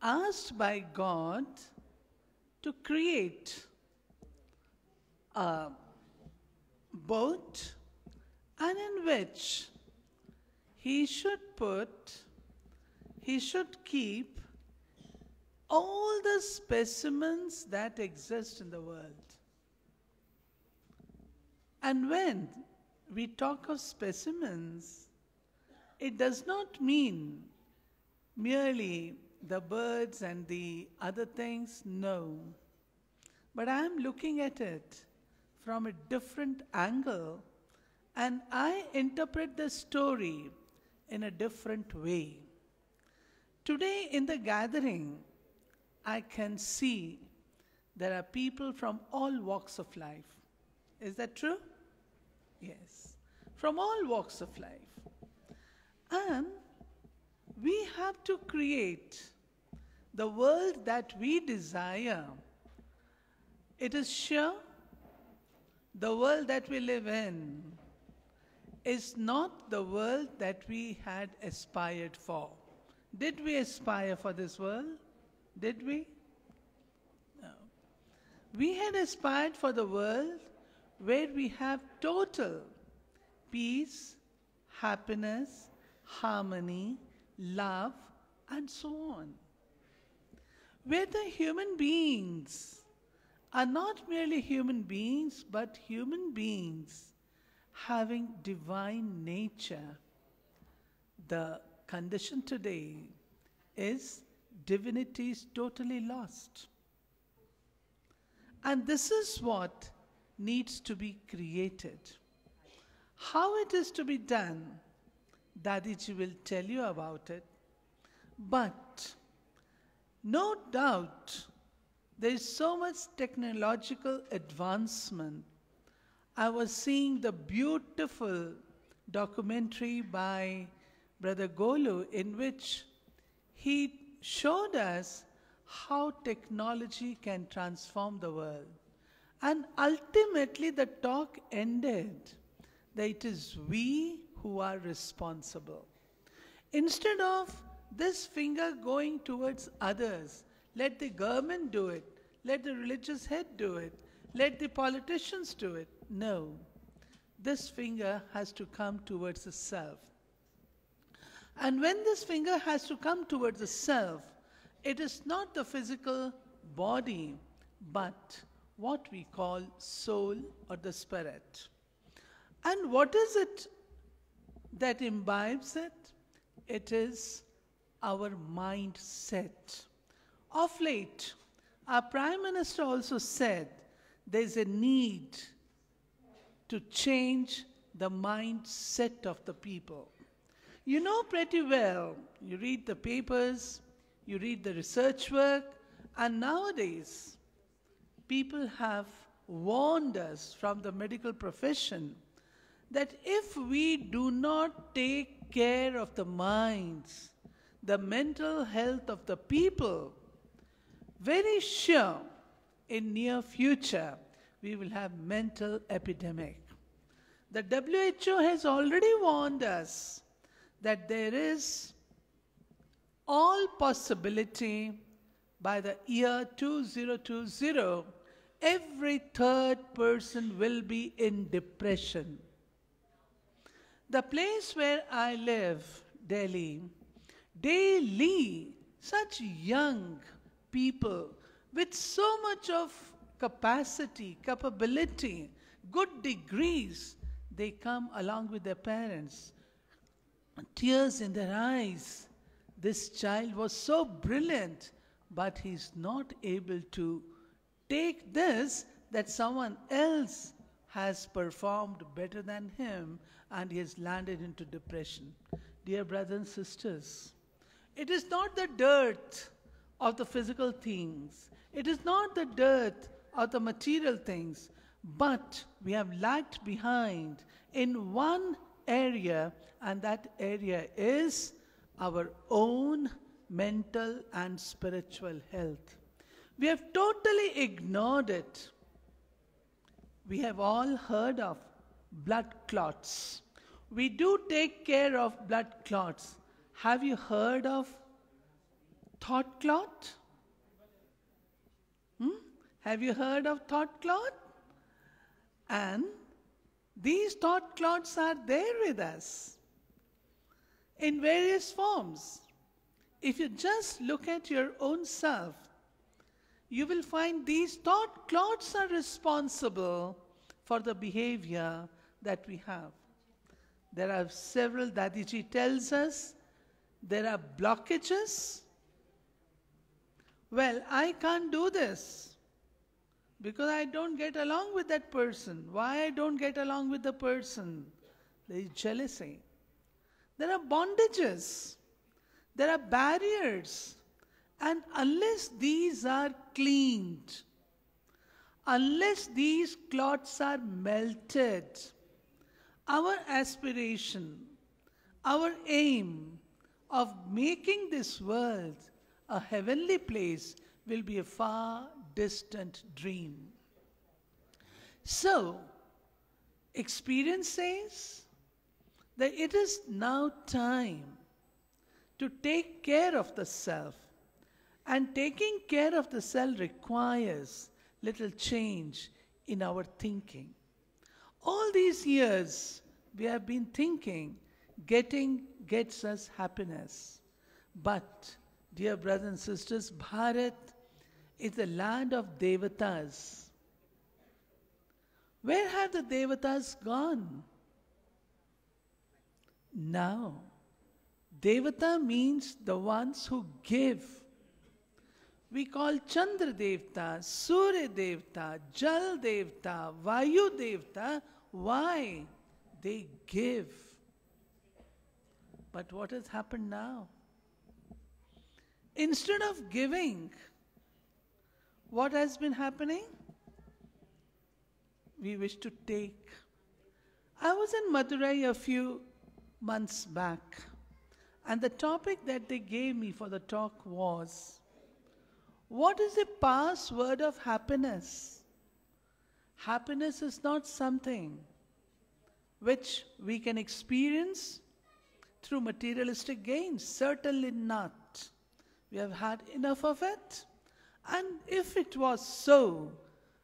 asked by God to create a boat, and in which he should keep all the specimens that exist in the world. And when we talk of specimens, it does not mean merely the birds and the other things, no. But I am looking at it from a different angle, and I interpret the story in a different way. Today in the gathering, I can see there are people from all walks of life. Is that true? Yes. From all walks of life. And we have to create the world that we desire. It is sure the world that we live in is not the world that we had aspired for. Did we aspire for this world? Did we? No. We had aspired for the world where we have total peace, happiness, harmony, love, and so on. Where the human beings are not merely human beings, but human beings having divine nature. The condition today is divinity is totally lost. And this is what needs to be created. How it is to be done, Dadiji will tell you about it. But no doubt there is so much technological advancement. I was seeing the beautiful documentary by Brother Golu in which he showed us how technology can transform the world. And ultimately the talk ended that it is we who are responsible. Instead of this finger going towards others, let the government do it, let the religious head do it, let the politicians do it. No, this finger has to come towards the self. And when this finger has to come towards the self, it is not the physical body, but what we call soul or the spirit. And what is it that imbibes it? It is our mindset. Of late, our Prime Minister also said there's a need to change the mindset of the people. You know pretty well, you read the papers, you read the research work, and nowadays people have warned us from the medical profession that if we do not take care of the minds, the mental health of the people, very sure in near future we will have mental epidemic. The WHO has already warned us that there is all possibility by the year 2020, every third person will be in depression. The place where I live, Delhi, daily such young people with so much of capacity, capability, good degrees, they come along with their parents, tears in their eyes. This child was so brilliant, but he's not able to take this that someone else has performed better than him, and he has landed into depression. Dear brothers and sisters, it is not the dearth of the physical things. It is not the dearth of the material things, but we have lagged behind in one area, and that area is our own mental and spiritual health. We have totally ignored it. We have all heard of blood clots. We do take care of blood clots. Have you heard of Thought clot? Have you heard of thought clot? And these thought clots are there with us in various forms. If you just look at your own self, you will find these thought clots are responsible for the behavior that we have. There are several, Dadiji tells us, there are blockages. Well, I can't do this because I don't get along with that person. Why I don't get along with the person? There is jealousy. There are bondages. There are barriers. And unless these are cleaned, unless these clots are melted, our aspiration, our aim of making this world a heavenly place will be a far distant dream. So, experience says that it is now time to take care of the self. And taking care of the self requires little change in our thinking. All these years we have been thinking getting gets us happiness. But, dear brothers and sisters, Bharat is the land of Devatas. Where have the Devatas gone? Now, Devata means the ones who give. We call Chandra Devta, Surya Devta, Jal Devta, Vayu Devta. Why? They give. But what has happened now? Instead of giving, what has been happening? We wish to take. I was in Madurai a few months back, and the topic that they gave me for the talk was, what is the password of happiness? Happiness is not something which we can experience through materialistic gains. Certainly not. We have had enough of it. And if it was so,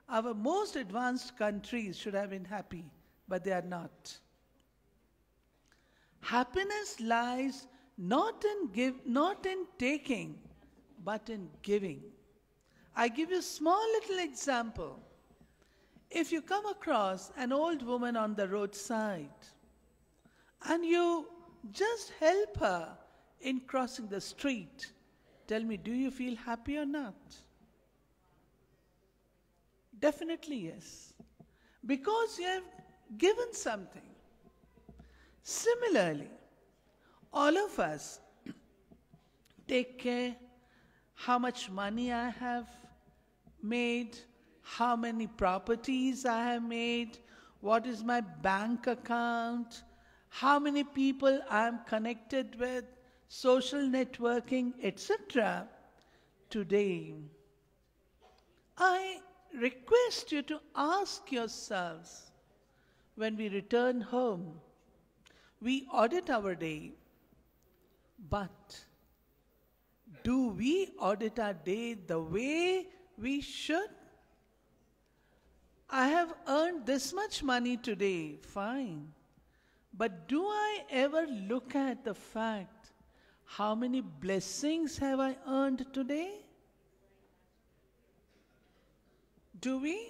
our most advanced countries should have been happy, but they are not. Happiness lies not in taking, but in giving. I give you a small little example. If you come across an old woman on the roadside and you just help her in crossing the street, tell me, do you feel happy or not? Definitely yes. Because you have given something. Similarly, all of us take care how much money I have made, how many properties I have made, what is my bank account, how many people I am connected with, social networking, etc. Today, I request you to ask yourselves, when we return home, we audit our day, but do we audit our day the way we should? I have earned this much money today, fine. But do I ever look at the fact, how many blessings have I earned today? Do we?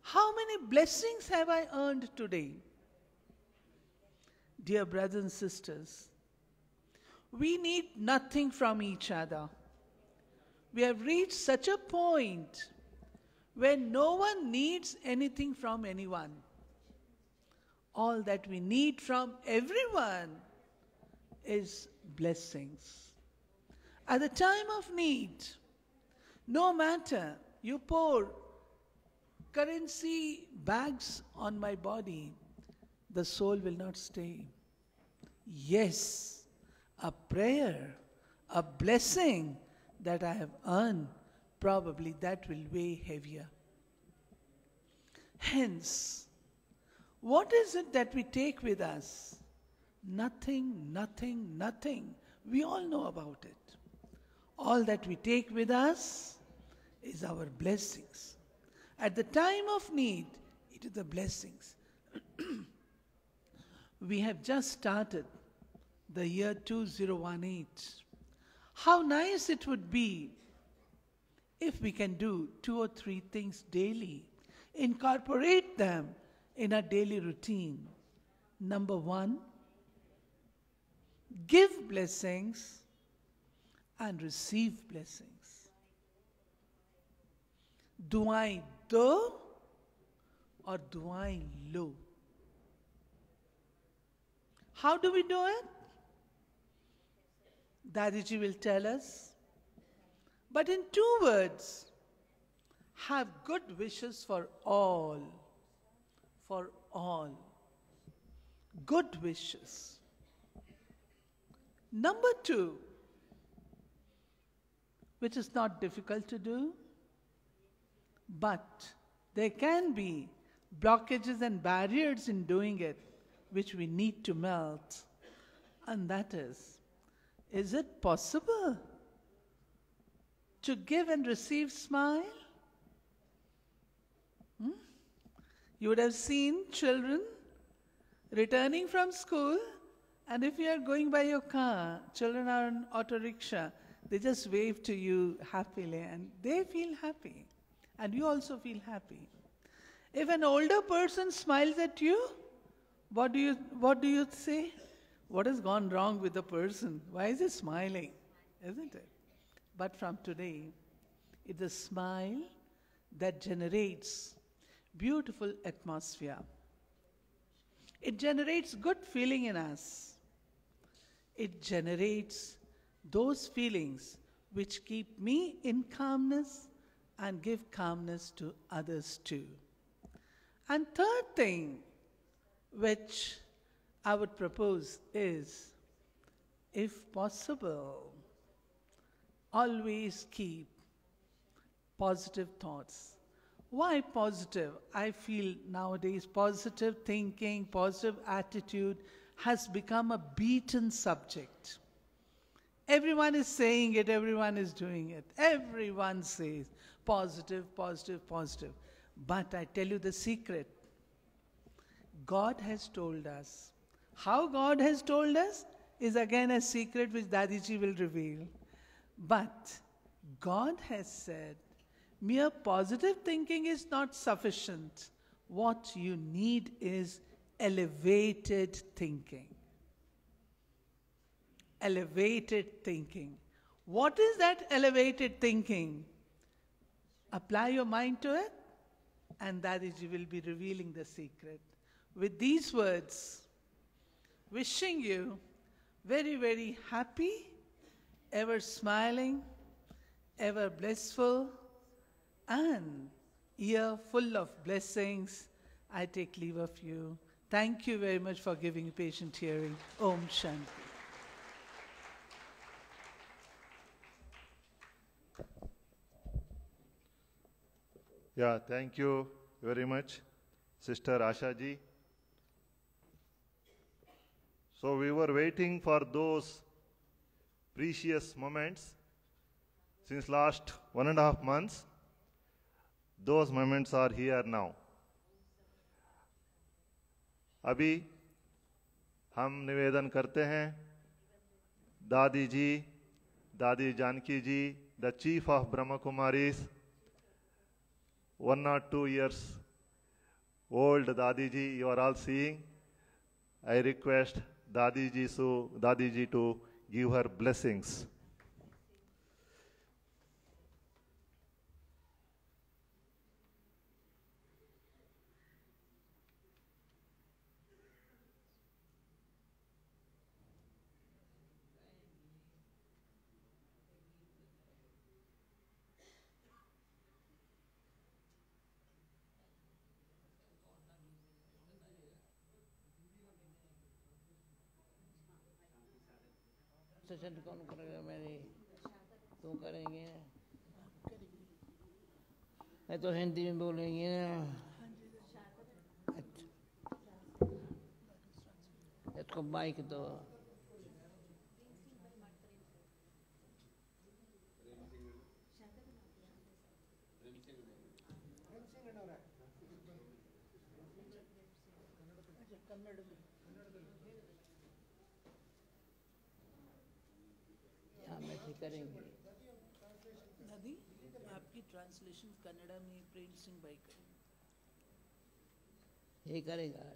How many blessings have I earned today? Dear brothers and sisters, we need nothing from each other. We have reached such a point where no one needs anything from anyone. All that we need from everyone is blessings. At the time of need, no matter you pour currency bags on my body, the soul will not stay. Yes, a prayer, a blessing that I have earned, probably that will weigh heavier. Hence, what is it that we take with us? Nothing, nothing, nothing. We all know about it. All that we take with us is our blessings. At the time of need, it is the blessings. We have just started the year 2018. How nice it would be if we can do 2 or 3 things daily, incorporate them in our daily routine. Number 1, give blessings and receive blessings. Duai do or duai lo? How do we do it? Dadiji will tell us. But in 2 words, have good wishes for all. For all. Good wishes. Number 2, which is not difficult to do, but there can be blockages and barriers in doing it, which we need to melt. And that is it possible to give and receive smile? You would have seen children returning from school, and if you are going by your car, children are on auto rickshaw, they just wave to you happily and they feel happy. And you also feel happy. If an older person smiles at you, what do you say? What has gone wrong with the person? Why is he smiling? Isn't it? But from today, it's a smile that generates beautiful atmosphere. It generates good feeling in us. It generates those feelings which keep me in calmness and give calmness to others too. And third thing which I would propose is, if possible, always keep positive thoughts. Why positive? I feel nowadays positive thinking, positive attitude has become a beaten subject. Everyone is saying it, everyone is doing it. Everyone says positive, positive, positive. But I tell you the secret. God has told us. How God has told us is again a secret which Dadiji will reveal. But God has said, mere positive thinking is not sufficient. What you need is elevated thinking. Elevated thinking. What is that elevated thinking? Apply your mind to it, and Dadiji will be revealing the secret. With these words, wishing you very, very happy, ever smiling, ever blissful, and year full of blessings, I take leave of you. Thank you very much for giving patient hearing. Om Shanti. Yeah, thank you very much, Sister Asha ji. So we were waiting for those precious moments since last 1.5 months. Those moments are here now. अभी हम निवेदन करते हैं दादी जी, दादी जानकी जी, the chief of Brahma Kumaris, 102 years old Dadi ji, you are all seeing. I request Dadi ji to give her blessings. Session कौन करेगा? मेरी तुम करेंगे नहीं तो हिंदी में बोलेंगे ना। इसको माइक दो। यहाँ में से करेंगे। दादी आपकी ट्रांसलेशन कन्नड़ा में प्रेम सिंह भाई करेंगे। ये करेगा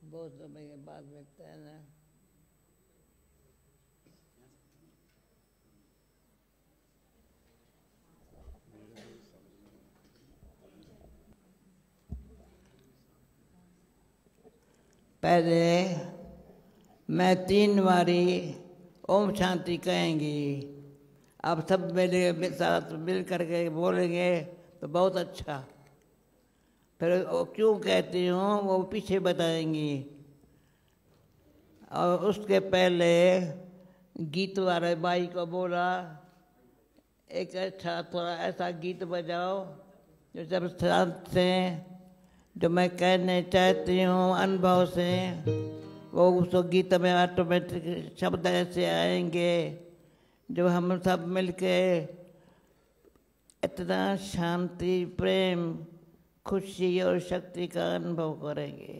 बहुत समय के बाद लगता है ना। पहले मैं 3 बारी ओम शांति कहेंगी, आप सब मेरे साथ मिल करके बोलेंगे तो बहुत अच्छा। फिर वो क्यों कहती हूँ वो पीछे बताएंगी। और उसके पहले गीत वाले बाई को बोला एक अच्छा थोड़ा ऐसा गीत बजाओ जो जब शांत से जो मैं कहने चाहती हूँ अनुभव से वो उस गीत में ऑटोमेटिक शब्द ऐसे आएंगे जो हम सब मिलके इतना शांति प्रेम खुशी और शक्ति का अनुभव करेंगे।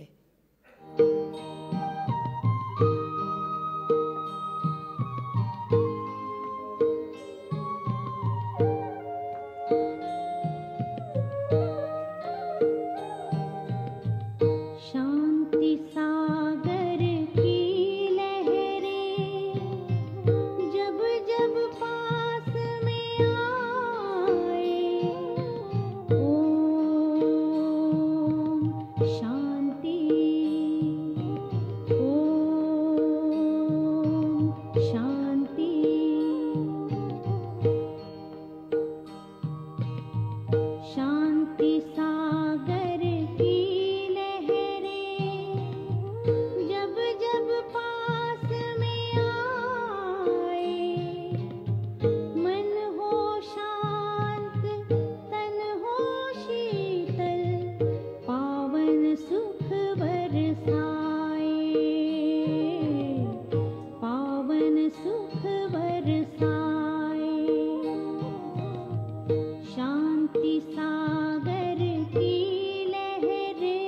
शांति सागर की लहरें जब जब पास में आए, ओम शांति, ओम शांति। शांति सागर की लहरें जब जब पास में आए, मन हो शांत तन हो शीतल पावन सुख बरसाए, पावन सुख बरसाए। शांति सागर की लहरें।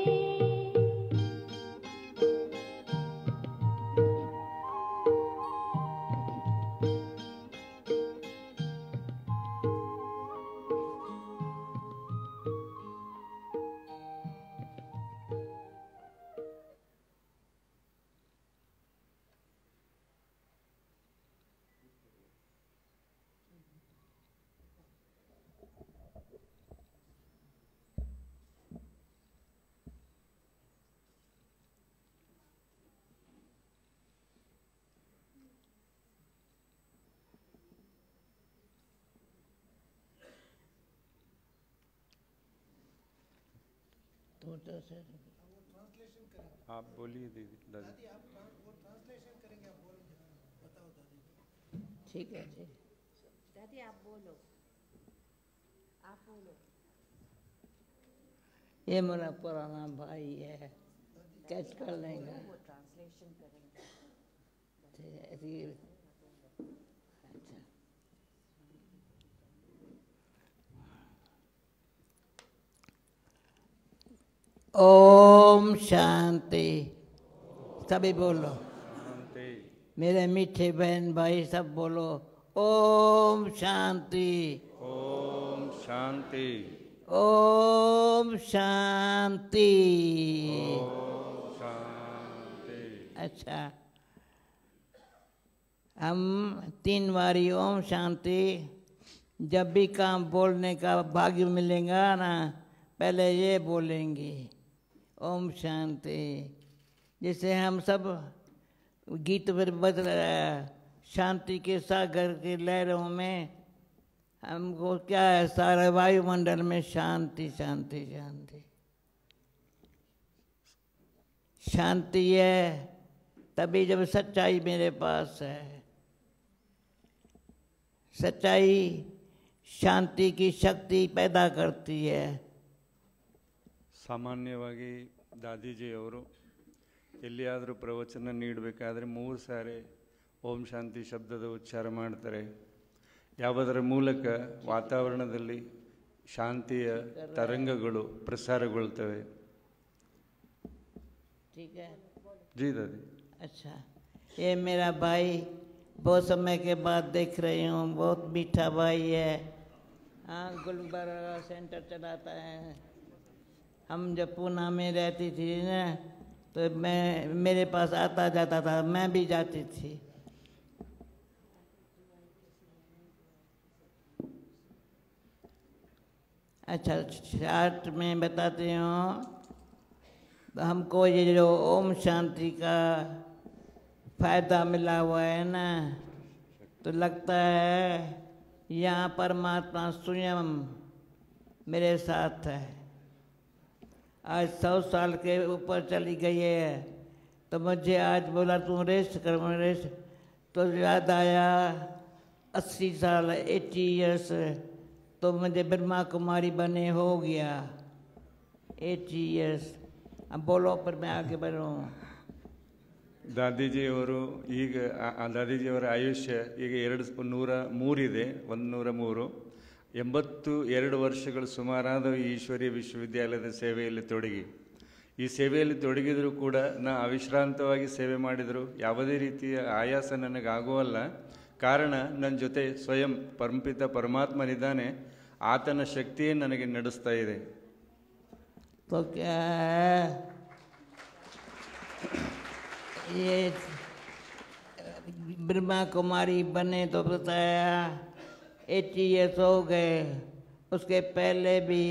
तो से आप बोलिए दीदी दादी। ठीक है जी। दादी आप बोलो, आप बोलो। ये मेरा पुराना भाई है, कैच कर लेगा। वो ट्रांसलेशन करेंगे। ऐसी अच्छा। ओम शांति। सभी बोलो, मेरे मीठे बहन भाई सब बोलो ओम शांति। ओम शांति। ओम शांति। ओम शांति। अच्छा, हम 3 बारी ओम शांति जब भी काम बोलने का भाग्य मिलेगा ना, पहले ये बोलेंगे ओम शांति, जिससे हम सब गीत पर बज रहा है शांति के सागर की लहरों में हमको क्या है, सारे वायुमंडल में शांति शांति शांति शांति है। तभी जब सच्चाई मेरे पास है, सच्चाई शांति की शक्ति पैदा करती है। ಸಾಮಾನ್ಯವಾಗಿ ದಾದೀಜಿಯವರು ಎಲ್ಲಿಯಾದರೂ ಪ್ರವಚನ ನೀಡಬೇಕಾದ್ರೆ 3 ಸಾರಿ ಓಂ ಶಾಂತಿ ಶಬ್ದದ ಉಚ್ಚಾರ ಮಾಡ್ತಾರೆ. ಯಾವುದರ ಮೂಲಕ ವಾತಾವರಣದಲ್ಲಿ ಶಾಂತಿಯ ತರಂಗಗಳು ಪ್ರಸಾರಗೊಳ್ತವೆ. ठीक है जी दादी. अच्छा, ये मेरा भाई बहुत समय के बाद देख रही हूँ, बहुत मीठा भाई है. हाँ, गुलबर्गा सेंटर चलाता है. हम जब पूना में रहती थी ना, तो मैं मेरे पास आता जाता था, मैं भी जाती थी. अच्छा, चार्ट में बताती हूँ. हमको ये जो ओम शांति का फायदा मिला हुआ है ना, तो लगता है यहाँ परमात्मा स्वयं मेरे साथ है. आज 100 साल के ऊपर चली गई है, तो मुझे आज बोला तू रेस्ट कर, रेस्ट. तो याद आया 80 साल 80 ईयर्स, तो मुझे ब्रह्मा कुमारी बने हो गया 80 ईयर्स. अब बोलो पर मैं आगे बढ़ूँ. ದಾದೀಜಿಯವರು ಈಗ ದಾದೀಜಿಯವರ ಆಯುಷ್ಯ ಈಗ 103 ಇದೆ. 103 82 ವರ್ಷಗಳು ಸುಮಾರಾದ ಈ ಈಶ್ವರೀಯ ವಿಶ್ವವಿದ್ಯಾಲಯದ ಸೇವೆಯಲ್ಲಿ ತೊಡಗಿ, ಈ ಸೇವೆಯಲ್ಲಿ ತೊಡಗಿದರೂ ಕೂಡ ನಾ ಅವಿಶ್ರಾಂತವಾಗಿ ಸೇವೆ ಮಾಡಿದರು. ಯಾವುದೇ ರೀತಿಯ ಆಯಾಸ ನನಗಾಗುವಲ್ಲ. ಕಾರಣ ನನ್ನ ಜೊತೆ ಸ್ವಯಂ ಪರಮಪಿತ ಪರಮಾತ್ಮನಿದ್ದಾನೆ, ಆತನ ಶಕ್ತಿಯೇ ನನಗೆ ನಡೆಸ್ತಾ ಇದೆ. तो क्या है ये ब्रह्मा कुमारी बने तो बताया 80 ईयर्स हो गए. उसके पहले भी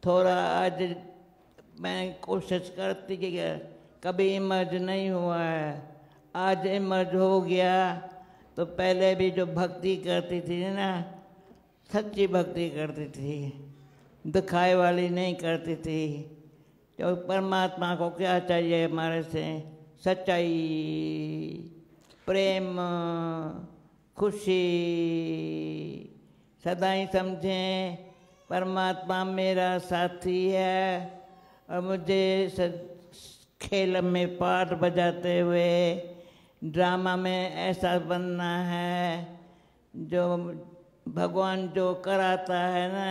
थोड़ा आज मैं कोशिश करती कि कभी इमर्ज नहीं हुआ है, आज इमर्ज हो गया. तो पहले भी जो भक्ति करती थी ना, सच्ची भक्ति करती थी, दिखाए वाली नहीं करती थी. जो परमात्मा को क्या चाहिए हमारे से? सच्चाई, प्रेम, खुशी. सदा ही समझें परमात्मा मेरा साथी है, और मुझे खेल में पार्ट बजाते हुए ड्रामा में ऐसा बनना है. जो भगवान जो कराता है ना,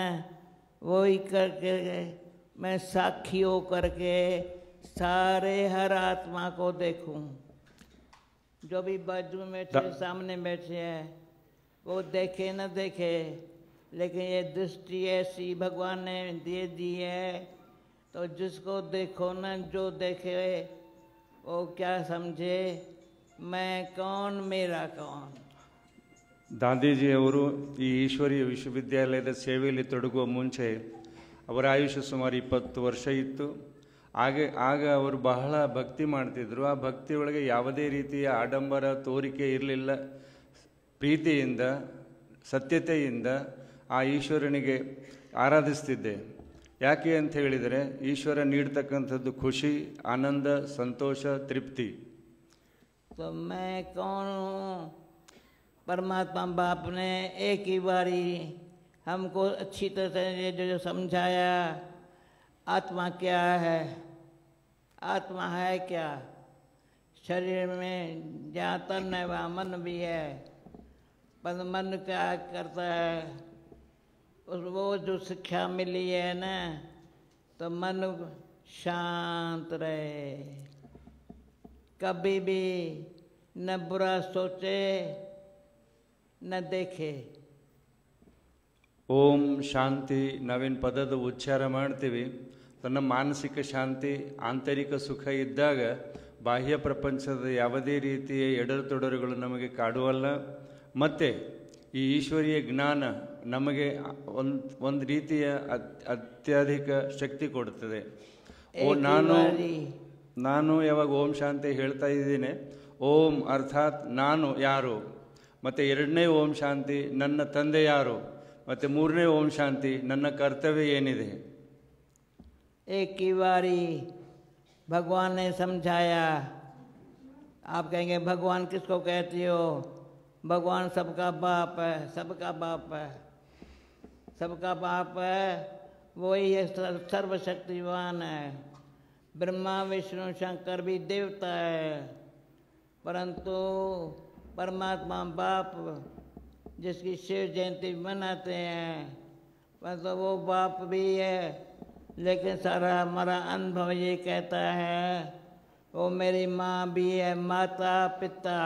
वही करके मैं साक्षी हो करके सारे हर आत्मा को देखूं. जो भी बाजू में बैठे, सामने बैठे हैं, वो देखे न देखे, लेकिन ये दृष्टि ऐसी भगवान ने दे दी है. तो जिसको देखो न, जो देखे वो क्या समझे मैं कौन, मेरा कौन. ದಾದೀಜಿಯವರು ಈ ಈಶ್ವರೀಯ ವಿಶ್ವವಿದ್ಯಾಲಯದ ಸೇವೆಯಲ್ಲಿ ತೊಡಗುವ ಮುಂಚೆ ಅವರ ಆಯುಷ್ಯ ಸುಮಾರು 20 ವರ್ಷ ಇತ್ತು. ಆಗ ಅವರು ಬಹಳ ಭಕ್ತಿ ಮಾಡ್ತಿದ್ರು. ಆ ಭಕ್ತಿಯೊಳಗೆ ಯಾವುದೇ ರೀತಿಯ ಆಡಂಬರ ತೋರಿಕೆ ಇರಲಿಲ್ಲ. ಪ್ರೀತಿಯಿಂದ, ಸತ್ಯತೆಯಿಂದ ಆ ಈಶ್ವರನಿಗೆ ಆರಾಧಿಸ್ತಿದ್ದೆ. ಯಾಕೆ ಅಂತ ಹೇಳಿದರೆ, ಈಶ್ವರ ನೀಡ್ತಕ್ಕಂಥದ್ದು ಖುಷಿ, ಆನಂದ, ಸಂತೋಷ, ತೃಪ್ತಿ. तो मैं कौन हूँ? परमात्मा बाप ने एक ही बारी हमको अच्छी तरह से जो समझाया. आत्मा क्या है? आत्मा है क्या? शरीर में जहाँ तन है वहाँ मन भी है, पर मन क्या करता है? वो जो शिक्षा मिली है ना, तो मन शांत रहे, कभी भी न बुरा सोचे न देखे. ಓಂ ಶಾಂತಿ ನಾವೇನು ಪದದ ಉಚ್ಚಾರ ಮಾಡ್ತೀವಿ, ತನ್ನ ಮಾನಸಿಕ ಶಾಂತಿ, ಆಂತರಿಕ ಸುಖ ಇದ್ದಾಗ ಬಾಹ್ಯ ಪ್ರಪಂಚದ ಯಾವುದೇ ರೀತಿಯ ಎಡರುತೊಡರುಗಳು ನಮಗೆ ಕಾಡುವಲ್ಲ. ಮತ್ತು ಈ ಈಶ್ವರೀಯ ಜ್ಞಾನ ನಮಗೆ ಒಂದು ರೀತಿಯ ಅತ್ಯಧಿಕ ಶಕ್ತಿ ಕೊಡುತ್ತದೆ. ನಾನು ಯಾವಾಗ ಓಂ ಶಾಂತಿ ಹೇಳ್ತಾ ಇದ್ದೀನಿ, ಓಂ ಅರ್ಥಾತ್ ನಾನು ಯಾರು, ಮತ್ತು ಎರಡನೇ ಓಂ ಶಾಂತಿ ನನ್ನ ತಂದೆ ಯಾರು, ಮತ್ತು ಮೂರನೇ ಓಂ ಶಾಂತಿ ನನ್ನ ಕರ್ತವ್ಯ ಏನಿದೆ. एक ही बारी भगवान ने समझाया. आप कहेंगे भगवान किसको कहती हो? भगवान सबका बाप है, सबका बाप है, सबका बाप है. वही है, सर्वशक्तिवान है. ब्रह्मा विष्णु शंकर भी देवता है, परंतु परमात्मा बाप जिसकी शिव जयंती मनाते हैं, मतलब वो बाप भी है, लेकिन सारा हमारा अनुभव ये कहता है वो मेरी माँ भी है, माता पिता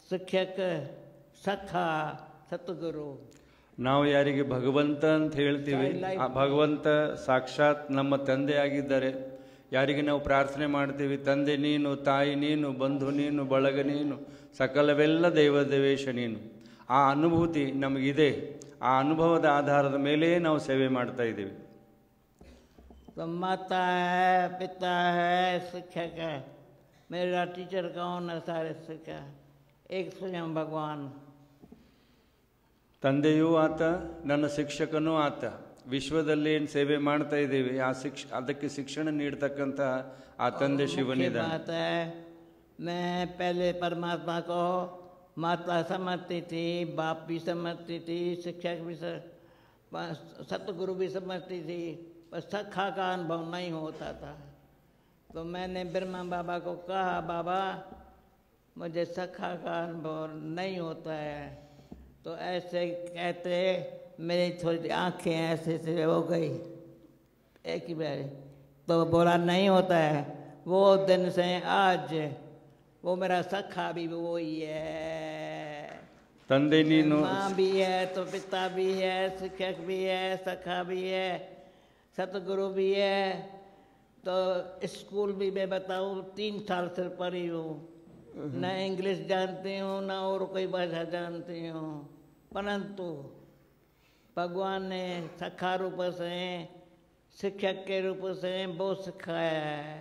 शिक्षक सखा सतगुरु. ನಾವು ಯಾರಿಗೆ ಭಗವಂತ ಅಂತ ಹೇಳ್ತೀವಿ, ಆ ಭಗವಂತ ಸಾಕ್ಷಾತ್ ನಮ್ಮ ತಂದೆ ಆಗಿದ್ದಾರೆ. ಯಾರಿಗೆ ನಾವು ಪ್ರಾರ್ಥನೆ ಮಾಡ್ತೀವಿ, ತಂದೆ ನೀನು, ತಾಯಿ ನೀನು, ಬಂಧು ನೀನು, ಬಳಗ ನೀನು, ಸಕಲವೆಲ್ಲ ದೇವದೇವೇಶ ನೀನು, ಆ ಅನುಭೂತಿ ನಮಗಿದೆ. ಆ ಅನುಭವದ ಆಧಾರದ ಮೇಲೆ ನಾವು ಸೇವೆ ಮಾಡ್ತಾ ಇದ್ದೀವಿ. तो माता है, पिता है, शिक्षक है. मेरा टीचर कौन है? सारे शिक्षक एक स्वयं भगवान. ತಂದೆಯೂ ಆತ, ನನ್ನ ಶಿಕ್ಷಕನೂ ಆತ. ವಿಶ್ವದಲ್ಲಿ ಏನು ಸೇವೆ ಮಾಡ್ತಾ ಇದ್ದೀವಿ ಅದಕ್ಕೆ ಶಿಕ್ಷಣ ನೀಡ್ತಕ್ಕಂಥ ಆ ತಂದೆ ಶಿವನಿದ್ದಾನೆ. मैं पहले परमात्मा को माता समझती थी, बाप भी समझती थी, शिक्षक भी सतगुरु भी समझती थी, पर सखा का अनुभव नहीं होता था. तो मैंने ब्रह्मा बाबा को कहा, बाबा मुझे सखा का अनुभव नहीं होता है. तो ऐसे कहते मेरी थोड़ी आँखें ऐसे से हो गई एक ही बार. तो बोला नहीं होता है. वो दिन से आज वो मेरा सखा भी वो ही है. ತಂದೆ ನೀನು, माँ भी है तो पिता भी है, शिक्षक भी है, सखा भी है, सतगुरु भी है. तो स्कूल भी मैं बताऊँ 3 साल से पढ़ी हूँ, न इंग्लिश जानती हूँ न और कोई भाषा जानती हूँ, परंतु भगवान ने सखा रूप से शिक्षक के रूप से बहुत सिखाया है.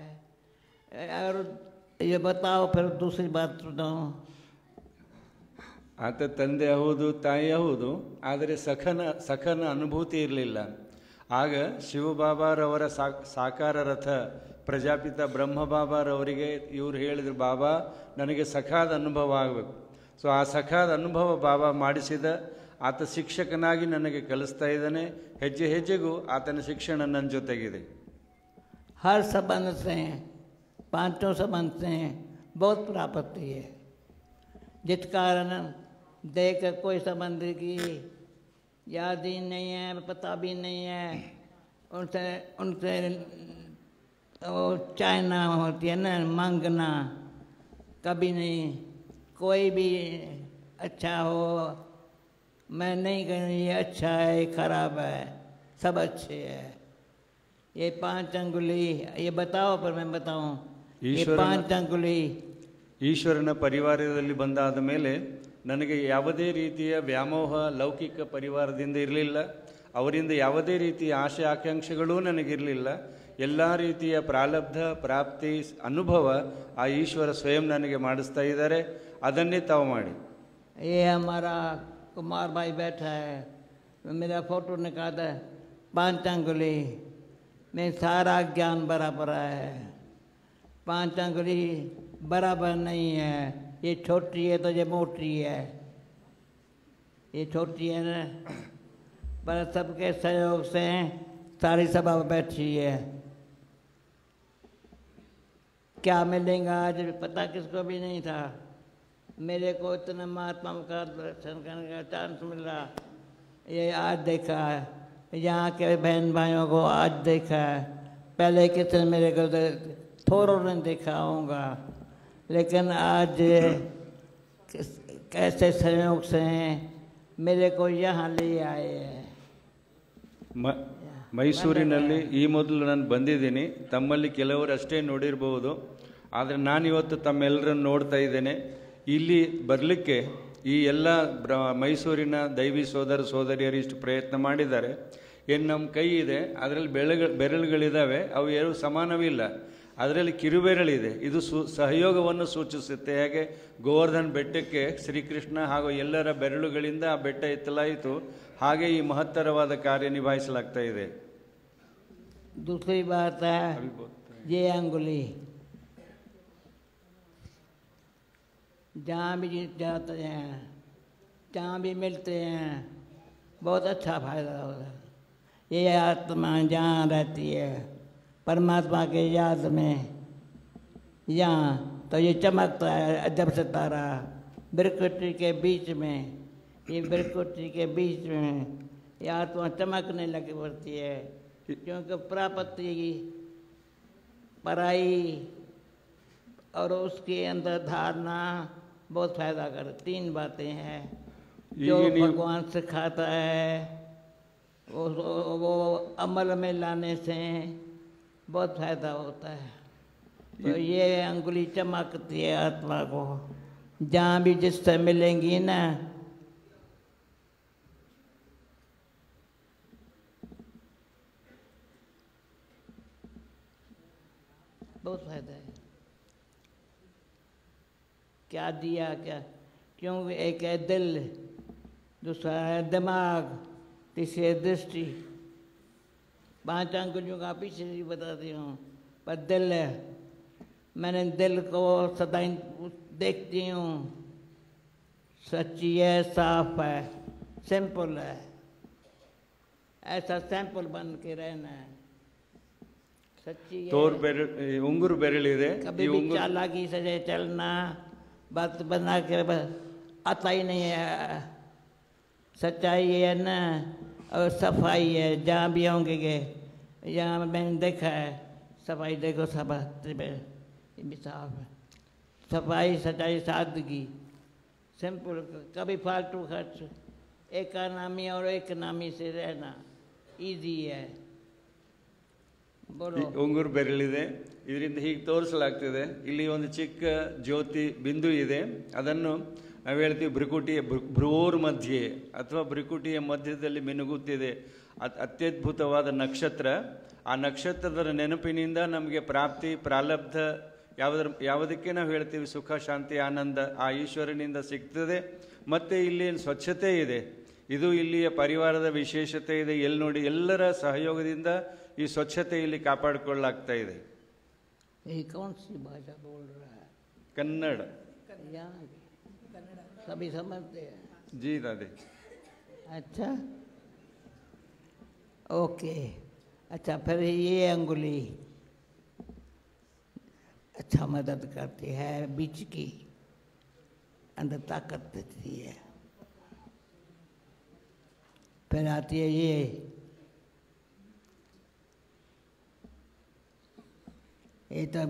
और ये बताओ फिर दूसरी बात सुनो. ಆತ ತಂದೆ ಹೌದು, ತಾಯಿ ಹೌದು, ಆದರೆ ಸಖನ ಅನುಭೂತಿ ಇರಲಿಲ್ಲ. ಆಗ ಶಿವಬಾಬಾರವರ ಸಾಕಾರ ರಥ ಪ್ರಜಾಪಿತ ಬ್ರಹ್ಮಬಾಬಾರವರಿಗೆ ಇವರು ಹೇಳಿದರು, ಬಾಬಾ ನನಗೆ ಸಖಾದ ಅನುಭವ ಆಗಬೇಕು. ಸೊ ಆ ಸಖಾದ ಅನುಭವ ಬಾಬಾ ಮಾಡಿಸಿದ. ಆತ ಶಿಕ್ಷಕನಾಗಿ ನನಗೆ ಕಲಿಸ್ತಾ ಇದ್ದಾನೆ. ಹೆಜ್ಜೆ ಹೆಜ್ಜೆಗೂ ಆತನ ಶಿಕ್ಷಣ ನನ್ನ ಜೊತೆಗಿದೆ. हर संबंध से, पांचों संबंध से बहुत प्राप्ति है, जिस कारण देख कोई संबंध की याद ही नहीं है, पता भी नहीं है. उनसे वो चाहना होती है ना, मांगना कभी नहीं. कोई भी अच्छा हो, मैं नहीं कहूँ ये अच्छा है ये खराब है, सब अच्छे है. ये 5 अंगुली ये बताओ, पर मैं बताऊँ ये 5 अंगुली ಈಶ್ವರನ ಪರಿವಾರದಲ್ಲಿ ಬಂದಾದ ಮೇಲೆ ನನಗೆ ಯಾವುದೇ ರೀತಿಯ ವ್ಯಾಮೋಹ ಲೌಕಿಕ ಪರಿವಾರದಿಂದ ಇರಲಿಲ್ಲ. ಅವರಿಂದ ಯಾವುದೇ ರೀತಿಯ ಆಶೆ ಆಕಾಂಕ್ಷೆಗಳೂ ನನಗಿರಲಿಲ್ಲ. ಎಲ್ಲ ರೀತಿಯ ಪ್ರಾರಬ್ಧ ಪ್ರಾಪ್ತಿ ಅನುಭವ ಆ ಈಶ್ವರ ಸ್ವಯಂ ನನಗೆ ಮಾಡಿಸ್ತಾ ಇದ್ದಾರೆ. ಅದನ್ನೇ ತಾವು ಮಾಡಿ. ये हमारा कुमार भाई बैठा है, मेरा फोटो निकाला 5 अंगुली में सारा ज्ञान बराबर है. 5 अंगुली बराबर नहीं है. ये छोटी है तो ये मोटी है, ये छोटी है ना, पर सबके सहयोग से सारी सभा बैठी है. क्या मिलेगा आज पता किसको भी नहीं था. मेरे को इतना महात्मा का दर्शन करने का चांस मिला, ये आज देखा है. यहाँ के बहन भाइयों को आज देखा है. पहले कितने मेरे को थोड़ों ने देखा होगा, लेकिन आज कैसे सहयोग से मेरे को यहाँ ले आए हैं. ಮೈಸೂರಿನಲ್ಲಿ ಈ ಮೊದಲು ನಾನು ಬಂದಿದ್ದೀನಿ. ತಮ್ಮಲ್ಲಿ ಕೆಲವರು ಅಷ್ಟೇ ನೋಡಿರ್ಬೋದು, ಆದರೆ ನಾನಿವತ್ತು ತಮ್ಮೆಲ್ಲರನ್ನು ನೋಡ್ತಾ ಇದ್ದೇನೆ. ಇಲ್ಲಿ ಬರಲಿಕ್ಕೆ ಈ ಎಲ್ಲ ಮೈಸೂರಿನ ದೈವಿ ಸೋದರ ಸೋದರಿಯರು ಇಷ್ಟು ಪ್ರಯತ್ನ ಮಾಡಿದ್ದಾರೆ. ಏನು ನಮ್ಮ ಕೈ ಇದೆ, ಅದರಲ್ಲಿ ಬೆರಳುಗಳಿದ್ದಾವೆ, ಅವು ಯಾರೂ ಸಮಾನವಿಲ್ಲ. ಅದರಲ್ಲಿ ಕಿರುಬೆರಳಿದೆ. ಇದು ಸಹಯೋಗವನ್ನು ಸೂಚಿಸುತ್ತೆ. ಹೇಗೆ ಗೋವರ್ಧನ್ ಬೆಟ್ಟಕ್ಕೆ ಶ್ರೀಕೃಷ್ಣ ಹಾಗೂ ಎಲ್ಲರ ಬೆರಳುಗಳಿಂದ ಆ ಬೆಟ್ಟ ಎತ್ತಲಾಯಿತು, ಹಾಗೆ ಈ ಮಹತ್ತರವಾದ ಕಾರ್ಯ ನಿಭಾಯಿಸಲಾಗ್ತಾ ಇದೆ. दूसरी बात है ये अंगुली जहाँ भी जाते हैं, जहाँ भी मिलते हैं, बहुत अच्छा फायदा होता है. ये आत्मा जहाँ रहती है परमात्मा के याद में, यहाँ तो ये चमकता है अजब सितारा प्रकृति के बीच में. ये प्रकृति के बीच में ये आत्मा चमकने लगी पड़ती है, क्योंकि प्राप्ति पराई और उसके अंदर धारणा बहुत फायदा कर। 3 बातें हैं जो भगवान सिखाता है, वो अमल में लाने से बहुत फायदा होता है। तो ये अंगुली चमकती है आत्मा को, जहाँ भी जिससे मिलेंगी ना, बहुत फायदा है। क्या दिया क्या, क्योंकि एक है दिल, दूसरा है दिमाग, तीसरी दृष्टि। 5 अंगुलियों का पीछे ही बताती हूँ, पर दिल है। मैंने दिल को सदा देखती हूँ, सच्ची है, साफ है, सिंपल है। ऐसा सिंपल बन के रहना है, सच्ची है। उंगुर बेरलिदे, कभी भी चालाकी से चलना, बात बना के आता ही नहीं है। सच्चाई है ना, और सफाई है। जहाँ भी होंगे के, यहाँ मैंने देखा है, सफाई देखो, सब भी साफ है। सफाई, सच्चाई, सादगी, सिंपल। कभी फालतू खर्च, एक नामी और एक नामी से रहना ಈಸಿ है। ಉಂಗುರು ಬೆರಳಿದೆ, ಇದರಿಂದ ಹೀಗೆ ತೋರಿಸಲಾಗ್ತಿದೆ. ಇಲ್ಲಿ ಒಂದು ಚಿಕ್ಕ ಜ್ಯೋತಿ ಬಿಂದು ಇದೆ, ಅದನ್ನು ನಾವು ಹೇಳ್ತೀವಿ ಭ್ರುಕುಟಿಯ ಭ್ರೂರ್ ಮಧ್ಯೆ ಅಥವಾ ಭ್ರುಕುಟಿಯ ಮಧ್ಯದಲ್ಲಿ ಮಿನುಗುತ್ತಿದೆ ಅತ್ಯದ್ಭುತವಾದ ನಕ್ಷತ್ರ. ಆ ನಕ್ಷತ್ರದ ನೆನಪಿನಿಂದ ನಮಗೆ ಪ್ರಾಪ್ತಿ, ಪ್ರಾರಬ್ಧ ಯಾವುದಕ್ಕೆ ನಾವು ಹೇಳ್ತೀವಿ ಸುಖ, ಶಾಂತಿ, ಆನಂದ ಆ ಈಶ್ವರನಿಂದ ಸಿಗ್ತದೆ. ಮತ್ತು ಇಲ್ಲಿ ಸ್ವಚ್ಛತೆ ಇದೆ, ಇದು ಇಲ್ಲಿಯ ಪರಿವಾರದ ವಿಶೇಷತೆ ಇದೆ. ಎಲ್ಲಿ ನೋಡಿ ಎಲ್ಲರ ಸಹಯೋಗದಿಂದ ಈ ಸ್ವಚ್ಛತೆ ಇಲ್ಲಿ ಕಾಪಾಡಿಕೊಳ್ಳಲಾಗ್ತಾ ಇದೆ. ಕನ್ನಡ सभी समझते हैं जी दादी. अच्छा, ओके. अच्छा, फिर ये अंगुली अच्छा मदद करती है, बीच की अंदर ताकत देती है. फिर आती है ये तो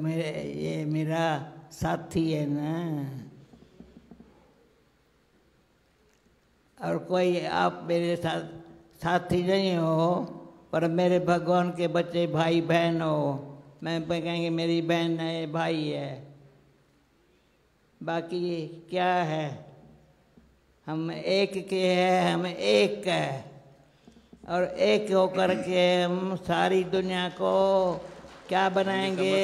मेरा साथी है ना. और कोई आप मेरे साथ साथी नहीं हो, पर मेरे भगवान के बच्चे भाई बहन हो. मैं कहेंगे मेरी बहन है, भाई है. बाकी क्या है, हम एक के हैं, हम एक है. और एक होकर के हम सारी दुनिया को क्या बनाएंगे,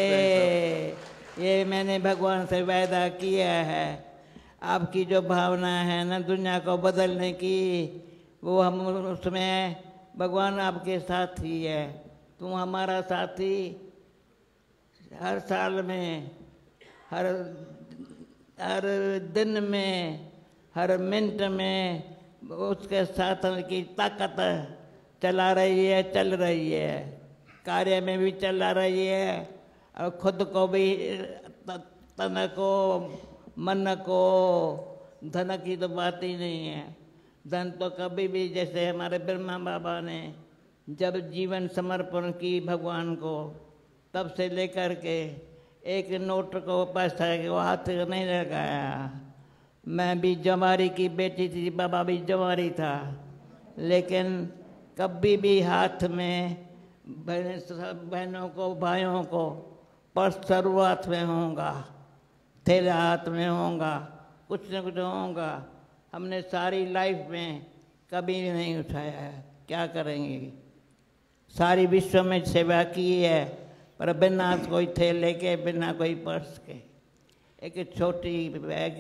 ये मैंने भगवान से वायदा किया है. आपकी जो भावना है ना दुनिया को बदलने की, वो हम उसमें भगवान आपके साथी है. तुम हमारा साथी. हर साल में, हर दिन में, हर मिनट में उसके साथ की ताकत चला रही है, चल रही है. कार्य में भी चला रही है, और खुद को भी, तन को, मन को. धन की तो बात ही नहीं है. धन तो कभी भी, जैसे हमारे ब्रह्मा बाबा ने जब जीवन समर्पण की भगवान को, तब से लेकर के एक नोट को पैसा को हाथ नहीं लगाया. मैं भी जवारी की बेटी थी, बाबा भी जवारी था, लेकिन कभी भी हाथ में बहनों को, भाइयों को पर्स शुरुआत में होगा, थैला हाथ में होगा, कुछ न कुछ होगा. हमने सारी लाइफ में कभी नहीं उठाया है. क्या करेंगे, सारी विश्व में सेवा की है, पर बिना कोई थैले के, बिना कोई पर्स के. एक छोटी बैग,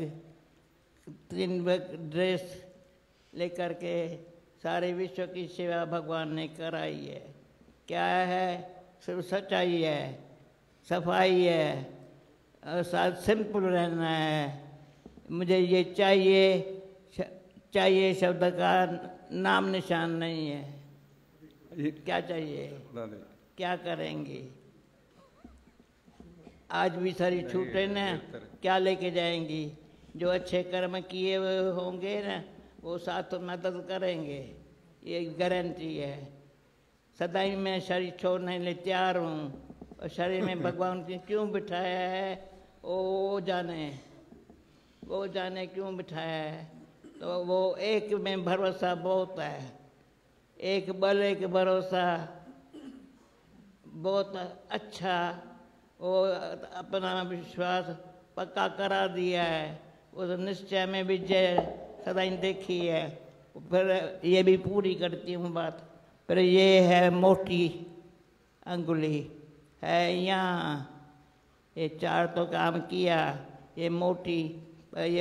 3 ड्रेस लेकर के सारे विश्व की सेवा भगवान ने कराई है. क्या है, सिर्फ सच्चाई है, सफाई है, और साथ सिंपल रहना है. मुझे ये चाहिए, चाहिए शब्द का नाम निशान नहीं है. क्या चाहिए, क्या करेंगे. आज भी सारी छूटे ना, क्या लेके जाएंगी. जो अच्छे कर्म किए हुए होंगे ना, वो साथ मदद करेंगे. ये गारंटी है। सदा ही मैं शरीर छोड़ने लिए तैयार हूँ, और शरीर में भगवान ने क्यों बिठाया है वो जाने क्यों बिठाया है। तो वो एक में भरोसा बहुत है, एक बल एक भरोसा बहुत अच्छा, वो अपना विश्वास पक्का करा दिया है। उस निश्चय में विजय सदा ही देखी है। फिर ये भी पूरी करती हूँ बात। फिर ये है मोटी अंगुली है यहाँ, ये 4 तो काम किया, ये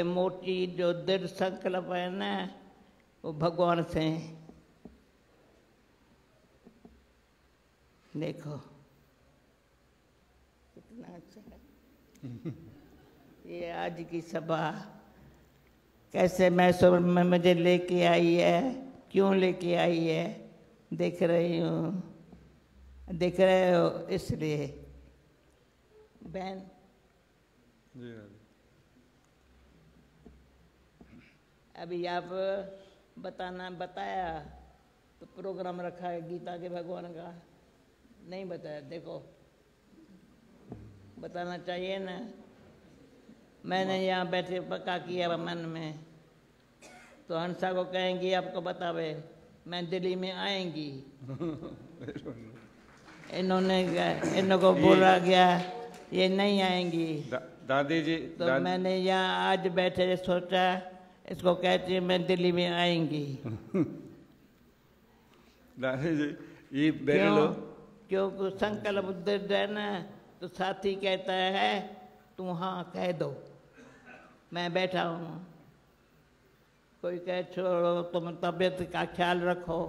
मोटी जो दृढ़ संकल्प है ना, वो भगवान से देखो कितना अच्छा है। ये आज की सभा कैसे मैसूर में मुझे लेके आई है, क्यों लेके आई है, देख रही हो इसलिए। बहन अभी आप बताया तो प्रोग्राम रखा है गीता के भगवान का, नहीं बताया। देखो बताना चाहिए ना। मैंने यहाँ बैठे पक्का किया मन में, तो हंसा को कहेंगी आपको बतावे, मैं दिल्ली में आएंगी। इन्हों को बोला गया ये नहीं आएंगी। दादी जी तो मैंने यहाँ आज बैठे सोचा इसको कहती मैं दिल्ली में आएंगी। दादी जी ये बेरलो क्योंकि संकल्प दृढ़ है ना, तो साथी कहता है तुम हाँ कह दो, मैं बैठा हूँ। कोई कहे छोड़ो तुम तबीयत का ख्याल रखो,